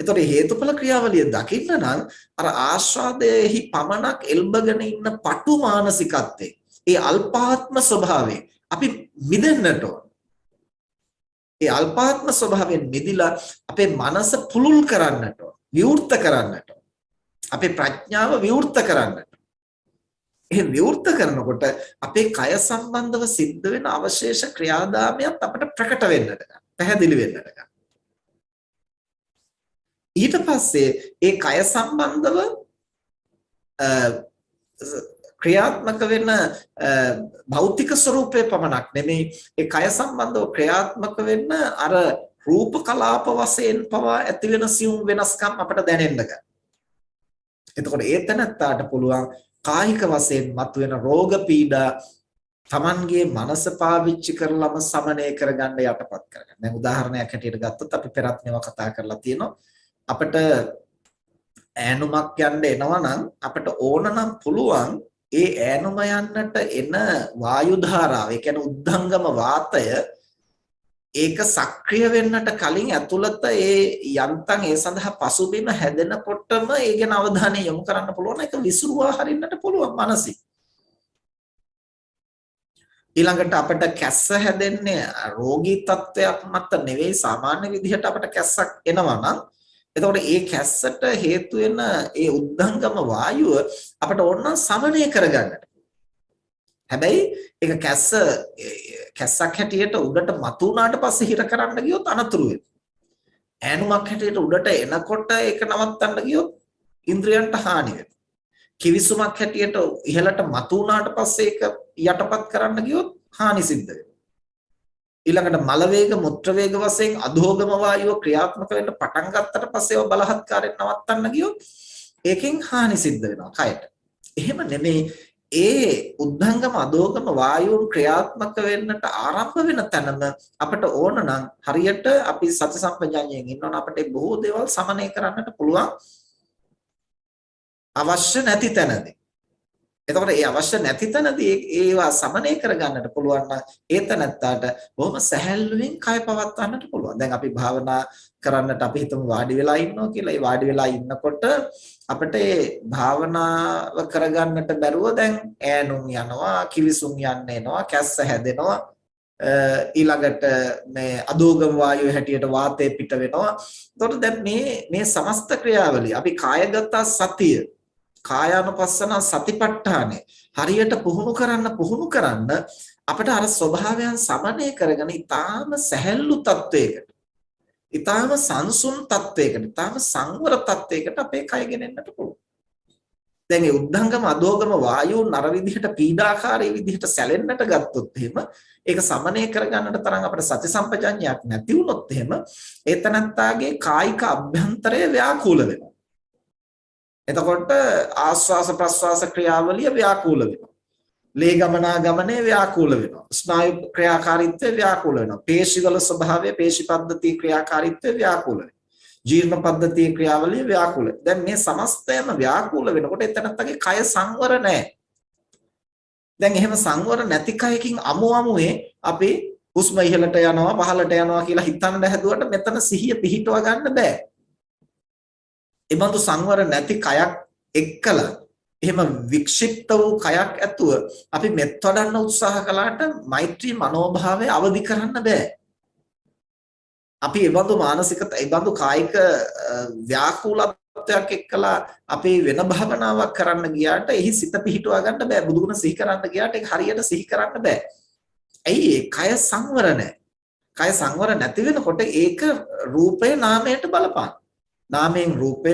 එතකොට හේතුඵල ක්‍රියාවලිය දකින්න නම් අර ආස්වාදයේහි පමණක් එල්බගෙන ඉන්න පටු මානසිකත්වයේ ඒ අල්පාත්ම ස්වභාවයෙන් අපි මිදෙන්නට ඕන. ඒ අල්පාත්ම ස්වභාවයෙන් මිදිලා අපේ මනස පුළුල් කරන්නට ඕන. විවෘත කරන්නට ඕන. අපේ ප්‍රඥාව විවෘත කරන්නට. ඒ විවෘත කරනකොට අපේ කය සම්බන්ධව සිද්ධ වෙන අවශේෂ ක්‍රියාදාමයත් අපට ප්‍රකට වෙන්නට ගන්නවා. පැහැදිලි වෙන්නට ගන්නවා. ඊට පස්සේ ඒ කය සම්බන්ධව ක්‍රියාත්මක වෙන භෞතික ස්වરૂපය පමණක් නෙමෙයි ඒ කය සම්බන්ධව ක්‍රියාත්මක වෙන්න අර රූප කලාප වශයෙන් පවා ඇති වෙන සියුම් වෙනස්කම් අපට දැනෙන්න ගන්නවා. එතකොට ඒ තැනත්තාට පුළුවන් කායික වශයෙන් මතුවෙන රෝග පීඩා Tamanගේ මනස පාවිච්චි කරලම සමනය කරගන්න යටපත් කරගන්න. දැන් උදාහරණයක් හැටියට ගත්තොත් අපි පෙරත් මේවා කතා කරලා තියෙනවා. අපිට ඈනුමක් යන්න එනවා නම් අපිට ඕන නම් පුළුවන් ඒ ඈනුම යන්නට එන වායු ධාරාව, ඒ කියන්නේ උද්ධංගම වාතය ඒක සක්‍රිය වෙන්නට කලින් ඇතුළත ඒ යන්තම් ඒ සඳහා පසුබිම හැදෙනකොටම ඒ ගැන අවධානය යොමු කරන්න පුළුවන්. ඒක විසිරුවා හරින්නට පුළුවන් මනසින්. ඊළඟට අපිට කැස්ස හැදෙන්නේ රෝගී තත්වයක් මත නෙවෙයි, සාමාන්‍ය විදිහට අපිට කැස්සක් එනවා නම් එතකොට ඒ කැස්සට හේතු වෙන ඒ උද්ධංගම වායුව අපිට ඕන සමනය කරගන්නට. හැබැයි ඒක කැස්සක් හැටියට උඩට මතු වුණාට පස්සේ හිර කරන්න ගියොත් අනතුරු වෙනවා. ඈනුමක් හැටියට උඩට එනකොට ඒක නවත්තන්න ගියොත් ඉන්ද්‍රියන්ට හානි වෙනවා. කිවිසුමක් හැටියට ඉහළට මතු වුණාට පස්සේ ඒක යටපත් කරන්න ගියොත් හානි සිද්ධ වෙනවා. ඊළඟට මල වේග මුත්‍ර වේග වශයෙන් අධෝගම වායුව ක්‍රියාත්මක වෙන්න පටන් ගත්තට පස්සේ ඒව බලහත්කාරයෙන් නවත්තන්න ගියොත් ඒකෙන් හානි සිද්ධ වෙනවා කයට. එහෙම නෙමෙයි, ඒ උද්ධංගම අධෝගම වායුව ක්‍රියාත්මක වෙන්නට ආරම්භ වෙන තැනම අපිට ඕන නම් හරියට අපි සති සම්පජාඤ්ඤයෙන් ඉන්නවනම් අපිට බොහෝ දේවල් සමනය කරන්නට පුළුවන් අවශ්‍ය නැති තැනදී. එතකොට ඒ අවශ්‍ය නැති තැනදී ඒවා සමනය කරගන්නට පුළුවන් නම් ඒ තැනත්තාට බොහොම සැහැල්ලුවෙන් කය පවත්වන්නට පුළුවන්. දැන් අපි භාවනා කරන්නට අපි හිතමු වාඩි වෙලා ඉන්නවා කියලා. ඒ වාඩි වෙලා ඉන්නකොට අපිට ඒ භාවනාව කරගන්නට බැරුව දැන් ඈනුම් යනවා, කිවිසුම් යන්න එනවා, කැස්ස හැදෙනවා. ඊළඟට මේ අදෝගම වායුව හැටියට වාතය පිට වෙනවා. එතකොට දැන් මේ සමස්ත ක්‍රියාවලිය අපි කායගත සතිය, කායානුපස්සන සතිපට්ඨානේ හරියට පුහුණු කරන්න අපිට අර ස්වභාවයන් සමනය කරගෙන ඊටාම සැහැල්ලු තත්වයකට, ඊටාම සංසුන් තත්වයකට, ඊටාම සංවර තත්වයකට අපේ කය ගෙනෙන්නට පුළුවන්. දැන් මේ උද්ධංගම අධෝගම වායුන් අර විදිහට පීඩාකාරී විදිහට සැලෙන්නට ගත්තොත් එහෙම ඒක සමනය කරගන්නට තරම් අපිට සති සම්පජඤ්ඤයක් නැති වුණොත් එහෙම ඒ තනත්තාගේ කායික අභ්‍යන්තරය ව්‍යාකූල වෙනවා. එතකොට ආස්වාස ප්‍රස්වාස ක්‍රියාවලිය ව්‍යාකූල වෙනවා. ලේ ගමනාගමනයේ ව්‍යාකූල වෙනවා. ස්නායු ක්‍රියාකාරීත්වය ව්‍යාකූල වෙනවා. පේශිවල ස්වභාවය, පේශි පද්ධති ක්‍රියාකාරීත්වය ව්‍යාකූල වෙනවා. ජීර්ණ පද්ධතියේ ක්‍රියාවලිය ව්‍යාකූල. දැන් මේ සමස්තයම ව්‍යාකූල වෙනකොට එතනත්තගේ කය සංවර නැහැ. දැන් එහෙම සංවර නැති කයකින් අමුවේ අපි හුස්ම ඉහළට යනවා පහළට යනවා කියලා හිතන්න හැදුවට මෙතන සිහිය පිහිටව ගන්න බෑ. එබඳු සංවර නැති කයක් එක්කලා එහෙම වික්ෂිප්ත වූ කයක් ඇතුව අපි මෙත් වඩන්න උත්සාහ කළාට මෛත්‍රී මනෝභාවය අවදි කරන්න බෑ. අපි එබඳු මානසික එබඳු කායික ව්‍යාකූලත්වයක් එක්කලා අපි වෙන භාවනාවක් කරන්න ගියාට එහි සිත පිහිටුවා ගන්න බෑ. බුදුගුණ සිහි කරන්න ගියාට ඒක හරියට සිහි කරන්න බෑ. ඇයි ඒ කය සංවර නැහැ. කය සංවර නැති වෙනකොට ඒක රූපේ නාමයට බලපාන. නාමයෙන් රූපය,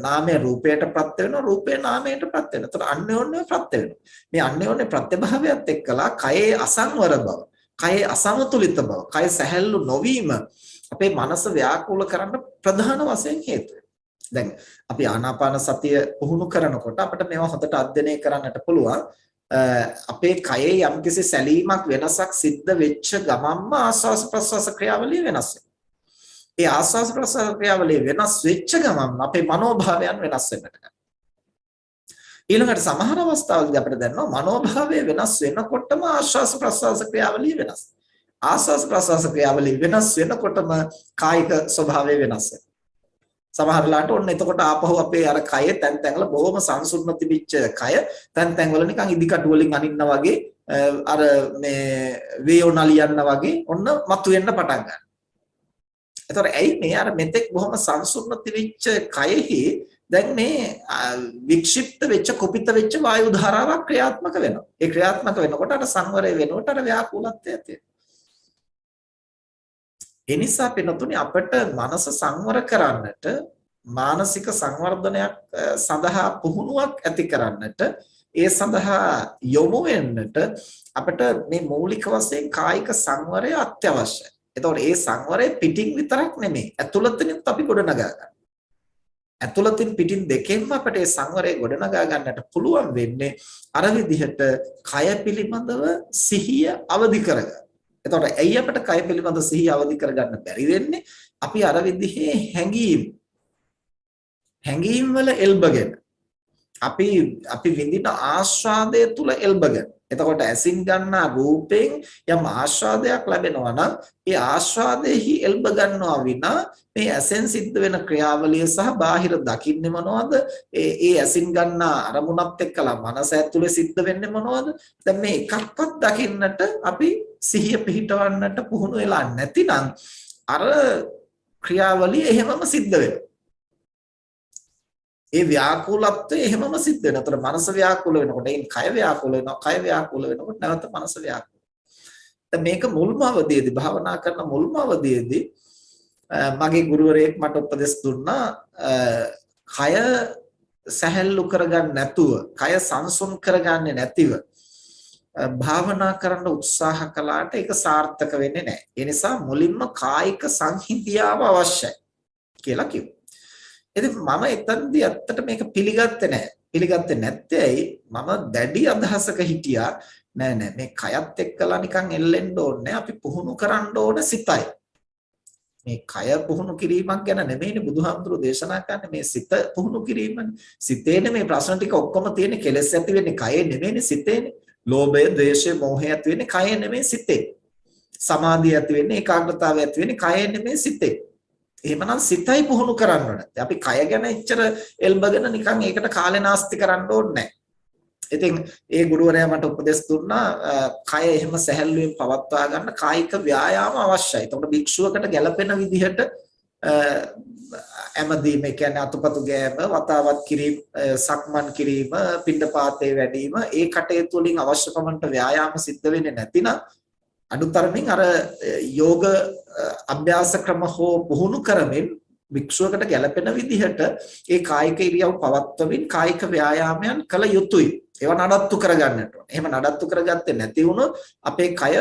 නාමය රූපයට ප්‍රත්‍ය වෙනවා, රූපය නාමයට ප්‍රත්‍ය වෙනවා. ඒතර අන්‍යෝන්‍ය ප්‍රත්‍ය වෙනවා. මේ අන්‍යෝන්‍ය ප්‍රත්‍යභාවයත් එක්කලා කයේ අසංවර බව, කයේ අසමතුලිත බව, කය සැහැල්ලු නොවීම අපේ මනස ව්‍යාකූල කරන්න ප්‍රධාන වශයෙන් හේතු වෙනවා. දැන් අපි ආනාපාන සතිය පුහුණු කරනකොට අපිට මේවා හොඳට අධ්‍යයනය කරන්නට පුළුවන්. අපේ කයේ යම්කිසි සැලීමක් වෙනසක් සිද්ධ වෙච්ච ගමන්ම ආස්වාස ප්‍රස්වාස ක්‍රියාවලිය වෙනස් වෙනවා. ඒ ආස්වාස ප්‍රස්වාස ක්‍රියාවලිය වෙනස් වෙච්ච ගමන් අපේ මනෝභාවයන් වෙනස් වෙන්නට ගන්නවා. ඊළඟට සමහර අවස්ථාවලදී අපිට දැනෙනවා මනෝභාවය වෙනස් වෙනකොටම ආස්වාස ප්‍රස්වාස ක්‍රියාවලිය වෙනස්. ආස්වාස ප්‍රස්වාස ක්‍රියාවලිය වෙනස් වෙනකොටම කායික ස්වභාවය වෙනස් වෙනවා. සමහරලාට ඔන්න එතකොට ආපහු අපේ අර කය තැන් තැන්වල බොහොම සංසුන්ව තිබිච්ච කය තැන් තැන්වල නිකන් ඉදිකටු වලින් අනින්න වගේ අර මේ වේයෝ නලියන්න වගේ ඔන්න මතුවෙන්න පටන් ගන්නවා. එතකොට ඇයි මේ අර මෙතෙක් බොහොම සංසුන්ව තිබිච්ච කයෙහි දැන් මේ වික්ෂිප්ත වෙච්ච කුපිත වෙච්ච වායු ධාරාවක් ක්‍රියාත්මක වෙනවා. ඒ ක්‍රියාත්මක වෙනකොට අර සංවරය වෙනකොට අර ව්‍යාකූලත්වය ඇති වෙනවා. ඒ නිසා පින්නතුනි අපිට මනස සංවර කරන්නට මානසික සංවර්ධනයක් සඳහා පුහුණුවක් ඇති කරන්නට ඒ සඳහා යොමු වෙන්නට අපිට මේ මූලික වශයෙන් කායික සංවරය අත්‍යවශ්‍යයි. එතකොට ඒ සංවරය පිටින් විතරක් නෙමෙයි ඇතුළතිනුත් අපි ගොඩනගා ගන්න. ඇතුළතින් පිටින් දෙකෙන්ම අපිට ඒ සංවරය ගොඩනගා ගන්නට පුළුවන් වෙන්නේ අර විදිහට කය පිළිබඳව සිහිය අවදි කරගන්න. එතකොට ඇයි අපිට කය පිළිබඳ සිහිය අවදි කරගන්න බැරි වෙන්නේ? අපි අර විදිහේ හැඟීම් වල එල්බගෙන අපි විඳින ආස්වාදය තුල එල්බගෙන. එතකොට ඇසින් ගන්නා රූපයෙන් යම් ආස්වාදයක් ලැබෙනවා නම් ඒ ආස්වාදෙහි එල්බ ගන්නවා විනා මේ ඇසෙන් සිද්ධ වෙන ක්‍රියාවලිය සහ බාහිර දකින්නේ මොනවද? ඒ ඇසින් ගන්නා අරමුණත් එක්කලා මනස ඇතුලේ සිද්ධ වෙන්නේ මොනවද? දැන් මේ එකක්වත් දකින්නට අපි සිහිය පිහිටවන්නට පුහුණු වෙලා නැතිනම් අර ක්‍රියාවලිය එහෙමම සිද්ධ වෙනවා. ඒ ව්‍යාකූලත්වය එහෙමම සිද්ධ වෙනවා. අතන මනස ව්‍යාකූල වෙනකොට එයින් කය ව්‍යාකූල වෙනවා. කය ව්‍යාකූල වෙනකොට නැවත මනස ව්‍යාකූල. දැන් මේක මුල්ම අවධියේදී භාවනා කරන මුල්ම අවධියේදී මගේ ගුරුවරයෙක් මට උපදෙස් දුන්නා කය සැහැල්ලු කරගන්න නැතුව, කය සංසුන් කරගන්නේ නැතිව භාවනා කරන්න උත්සාහ කළාට ඒක සාර්ථක වෙන්නේ නැහැ. ඒ නිසා මුලින්ම කායික සංහිඳියාව අවශ්‍යයි කියලා කිව්වා. ඉතින් මම එතනදී ඇත්තට මේක පිළිගත්තේ නැහැ. පිළිගත්තේ නැත්තේ ඇයි? මම දැඩි අදහසක හිටියා නෑ මේ කයත් එක්කලා නිකන් එල්ලෙන්න ඕනේ. අපි පුහුණු කරන්න ඕන සිතයි. මේ කය පුහුණු කිරීමක් ගැන නෙමෙයිනේ බුදුහාමුදුරුවෝ දේශනා කරන්නේ මේ සිත පුහුණු කිරීමනේ. සිතේනේ මේ ප්‍රශ්න ටික ඔක්කොම තියෙන්නේ. කෙලෙස් ඇති වෙන්නේ කයේ නෙමෙයිනේ සිතේනේ. ලෝභය, ද්වේෂය, මෝහය ඇති වෙන්නේ කයේ නෙමෙයි සිතේ. සමාධිය ඇති වෙන්නේ, ඒකාග්‍රතාවය ඇති වෙන්නේ කයේ නෙමෙයි සිතේ. එහෙමනම් සිතයි පුහුණු කරන්න ඕන. අපි කය ගැන එච්චර එල්බගෙන නිකන් ඒකට කාලේ නාස්ති කරන්න ඕනේ නැහැ. ඉතින් ඒ ගුරුවරයා මට උපදෙස් දුන්නා කය එහෙම සැහැල්ලුවෙන් පවත්වා ගන්න කායික ව්‍යායාම අවශ්‍යයි. එතකොට භික්ෂුවකට ගැළපෙන විදිහට ඇමදීම, ඒ කියන්නේ අතුපතු ගෑම, වතාවත් කිරීම, සක්මන් කිරීම, පිණ්ඩපාතේ වැඩිම, ඒ කටයුතු වලින් අවශ්‍ය පමණට ව්‍යායාම සිද්ධ වෙන්නේ නැතිනම් අනුතරමින් අර යෝග අභ්‍යාස ක්‍රම හෝ පුහුණු කරමින් භික්ෂුවකට ගැළපෙන විදිහට ඒ කායික ඉරියව් පවත්වමින් කායික ව්‍යායාමයන් කළ යුතුයි. ඒවා නඩත්තු කරගන්නට ඕන. එහෙම නඩත්තු කරගත්තේ නැති වුණොත් අපේ කය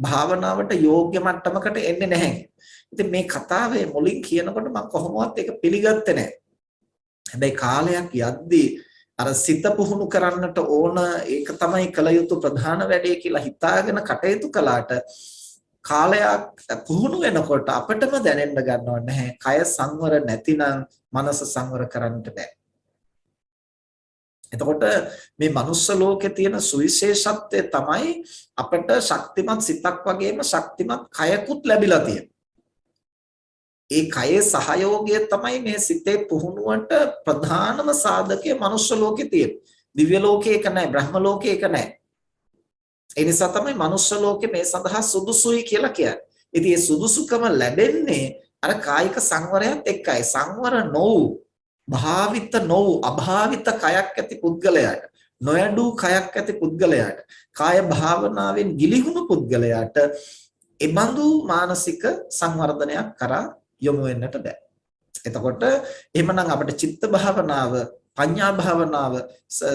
භාවනාවට යෝග්‍ය මට්ටමකට එන්නේ නැහැ. ඉතින් මේ කතාවේ මුලින් කියනකොට මම කොහොමවත් ඒක පිළිගත්තේ නැහැ. හැබැයි කාලයක් යද්දී අර සිත පුහුණු කරන්නට ඕන ඒක තමයි කළ යුතු ප්‍රධාන වැඩේ කියලා හිතාගෙන කටයුතු කළාට කාලයක් පුහුණු වෙනකොට අපිටම දැනෙන්න ගන්නව නැහැ කය සංවර නැතිනම් මනස සංවර කරන්නට බෑ. එතකොට මේ මනුස්ස ලෝකේ තියෙන සුවිශේෂත්වය තමයි අපිට ශක්තිමත් සිතක් වගේම ශක්තිමත් කයකුත් ලැබිලා තියෙන්නේ. ඒ කයේ සහයෝගය තමයි මේ සිතේ පුහුණුවට ප්‍රධානම සාධකය මනුෂ්‍ය ලෝකේ තියෙන්නේ. දිව්‍ය ලෝකේ එක නැහැ, බ්‍රහ්ම ලෝකේ එක නැහැ. ඒ නිසා තමයි මනුෂ්‍ය ලෝකේ මේ සඳහා සුදුසුයි කියලා කියන්නේ. ඉතින් මේ සුදුසුකම ලැබෙන්නේ අර කායික සංවරයත් එක්කයි. සංවර නොවු, භාවිත නොවු, අභාවිත කයක් ඇති පුද්ගලයාට, නොයඩු කයක් ඇති පුද්ගලයාට, කාය භාවනාවෙන් ගිලිහුණු පුද්ගලයාට එබඳු මානසික සංවර්ධනයක් කරා යොමු වෙන්නට බෑ. එතකොට එහෙමනම් අපිට චිත්ත භාවනාව, පඤ්ඤා භාවනාව,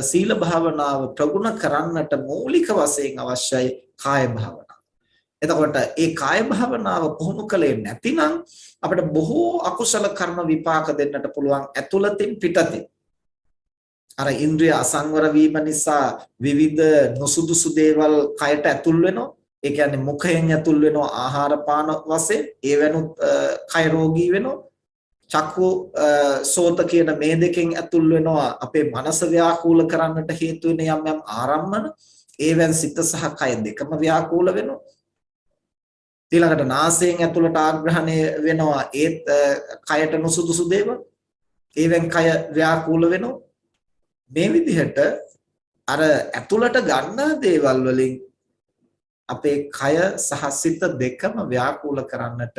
සීල භාවනාව ප්‍රගුණ කරන්නට මූලික වශයෙන් අවශ්‍යයි කාය භාවනාව. එතකොට ඒ කාය භාවනාව පුහුණු කලේ නැතිනම් අපිට බොහෝ අකුසල කර්ම විපාක දෙන්නට පුළුවන් ඇතුළතින් පිටතින්. අර ඉන්ද්‍රිය අසංවර වීම නිසා විවිධ නොසුදුසු දේවල් කයට ඇතුල් වෙනවා. ඒ කියන්නේ මුඛයෙන් ඇතුල් වෙනවා ආහාර පාන වශයෙන් ඒ වෙනුත් කය රෝගී වෙනවා. චක්කු සෝත කියන මේ දෙකෙන් ඇතුල් වෙනවා අපේ මනස ව්‍යාකූල කරන්නට හේතු වෙන යම් යම් ආරම්මන. ඒවෙන් සිත සහ කය දෙකම ව්‍යාකූල වෙනවා. ඊළඟට නාසයෙන් ඇතුළට ආග්‍රහණය වෙනවා ඒත් කයට නුසුදුසු දේවල්. ඒවෙන් කය ව්‍යාකූල වෙනවා. මේ විදිහට අර ඇතුළට ගන්නා දේවල් වලින් අපේ කය සහ සිත දෙකම ව්‍යාකූල කරන්නට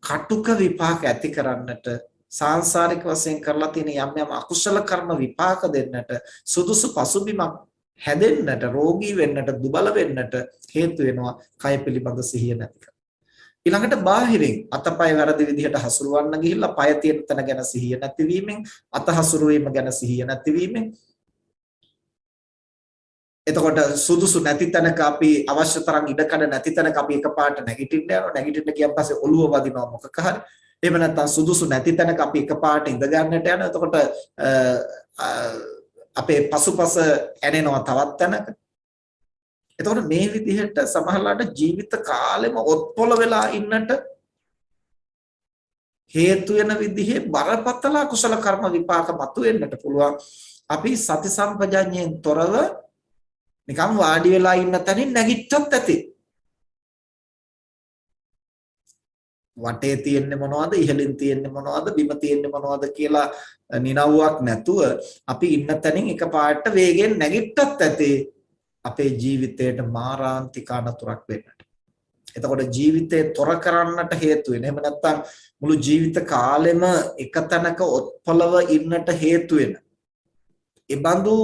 කටුක විපාක ඇති කරන්නට සාංශාරික වශයෙන් කරලා තියෙන යම් යම් අකුසල කර්ම විපාක දෙන්නට සුදුසු පසුබිමක් හැදෙන්නට රෝගී වෙන්නට දුබල වෙන්නට හේතු වෙනවා කය පිළිබඳ සිහිය නැතිකම. ඊළඟට බාහිරින් අතපය වැරදි විදිහට හසුරවන්න ගිහිල්ලා පය තියෙන තැන ගැන සිහිය නැතිවීමෙන් අත හසුරුවීම ගැන සිහිය නැතිවීමෙන් එතකොට සුදුසු නැති තැනක අපි අවශ්‍ය තරම් ඉඩකඩ නැති තැනක අපි එකපාරට නැගිටින්න යනවා. නැගිටින්න ගියන් පස්සේ ඔළුව වදිනවා මොකක හරි. එහෙම නැත්නම් සුදුසු නැති තැනක අපි එකපාරට ඉඳ ගන්නට යනවා. එතකොට අපේ පසුපස ඇනෙනවා තවත් තැනක. එතකොට මේ විදිහට සමහරලාට ජීවිත කාලෙම ඔත්පොළ වෙලා ඉන්නට හේතු වෙන විදිහේ බරපතල කුසල කර්ම විපාක මතුවෙන්නට පුළුවන්. අපි සති සම්පජඤ්ඤයෙන් තොරව නිකම් වාඩි වෙලා ඉන්න තැනින් නැගිට්ටත් ඇති. වටේ තියෙන්නේ මොනවද, ඉහළින් තියෙන්නේ මොනවද, බිම තියෙන්නේ මොනවද කියලා නිනව්වක් නැතුව අපි ඉන්න තැනින් එකපාරට වේගෙන් නැගිට්ටත් ඇති. අපේ ජීවිතයට මාරාන්තික අනතුරක් වෙන්නට. එතකොට ජීවිතේ තොර කරන්නට හේතු වෙන. එහෙම නැත්නම් මුළු ජීවිත කාලෙම එක තැනක ඔත්පලව ඉන්නට හේතු වෙන. ඒ බඳු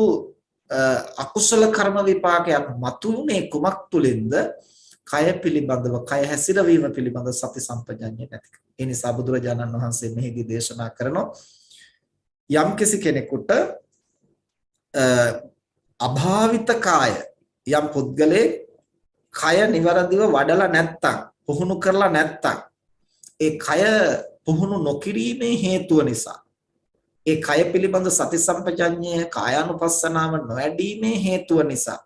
අකුසල කර්ම විපාකයක් මතුනේ කුමක් තුලින්ද? කය පිළිබඳව කය හැසිරවීම පිළිබඳ සති සම්පජඤ්ඤය නැතික. ඒ නිසා බුදුරජාණන් වහන්සේ මෙහිදී දේශනා කරනවා යම්කිසි කෙනෙකුට අභාවිත කාය යම් පුද්ගලයේ කය નિවරදිව වඩලා නැත්තම් පුහුණු කරලා නැත්තම් ඒ කය පුහුණු නොකිරීමේ හේතුව නිසා ඒ කය පිළිබඳ සති සම්පජඤ්ඤය කායානුපස්සනාව නොඇඩීමේ හේතුව නිසා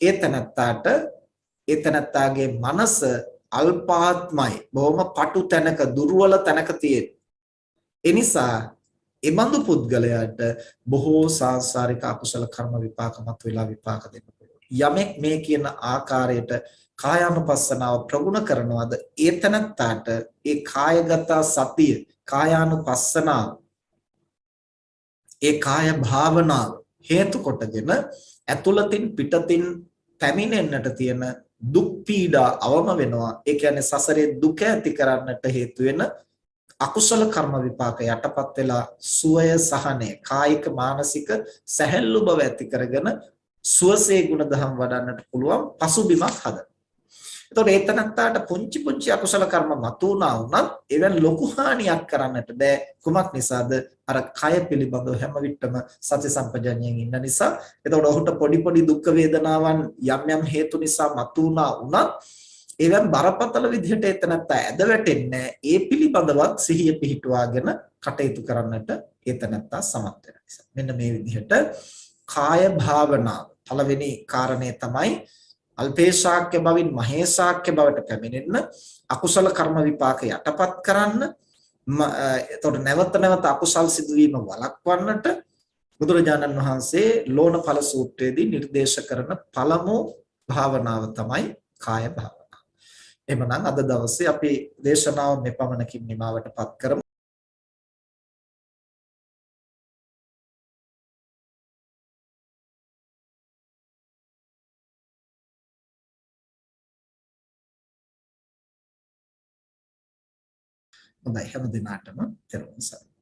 ඒ තනත්තාගේ මනස අල්පාත්මයි බොහොම පටු තැනක දුර්වල තැනක තියෙන. ඒ නිසා එබඳු පුද්ගලයාට බොහෝ සාංශාරික අකුසල කර්ම විපාක මත වෙලා විපාක දෙන්න පුළුවන්. යමෙක් මේ කියන ආකාරයට කායානුපස්සනාව ප්‍රගුණ කරනවාද ඒ තනත්තාට ඒ කායගත සතිය කායානුපස්සනාව ඒ කාය භාවනාව හේතු කොටගෙන ඇතුළතින් පිටතින් පැමිණෙන්නට තියෙන දුක් පීඩා අවම වෙනවා. ඒ කියන්නේ සසරේ දුක ඇති කරන්නට හේතු වෙන අකුසල කර්ම විපාක යටපත් වෙලා සුවය සහනය කායික මානසික සැහැල්ලු බව ඇති කරගෙන සුවසේ ගුණ දහම් වඩන්නට පුළුවන් පසුබිමක් හදන. එතකොට ඒ තනත්තාට පුංචි පුංචි අකුසල කර්ම මතුණා වුණත් ඒවෙන් ලොකු හානියක් කරන්නට බෑ. කුමක් නිසාද? අර කය පිළිබඳව හැම විටම සති සම්පජඤ්ඤයෙන් ඉන්න නිසා. එතකොට ඔහුට පොඩි පොඩි දුක් වේදනාවන් යම් යම් හේතු නිසා මතුණා වුණත් ඒවෙන් බරපතල විදිහට ඒ තනත්තා ඇද වැටෙන්නේ ඒ පිළිබඳවත් සිහිය පිහිටුවාගෙන කටයුතු කරන්නට ඒ තනත්තා සමත් වෙන නිසා. මෙන්න මේ විදිහට කාය භාවනාව පළවෙනි කාරණේ තමයි අල්පේශාක්‍ය බවින් මහේශාක්‍ය බවට පැමිණෙන්න අකුසල කර්ම විපාක යටපත් කරන්න එතකොට නැවත නැවත අකුසල් සිදුවීම වළක්වන්නට බුදුරජාණන් වහන්සේ ලෝණඵල සූත්‍රයේදී නිර්දේශ කරන පළමු භාවනාව තමයි කාය භාවනාව. එහෙමනම් අද දවසේ අපි දේශනාව මෙපමණකින් නිමවටපත් කරමු. හොඳයි හැම දිනාටම තෙරුවන් සරණයි.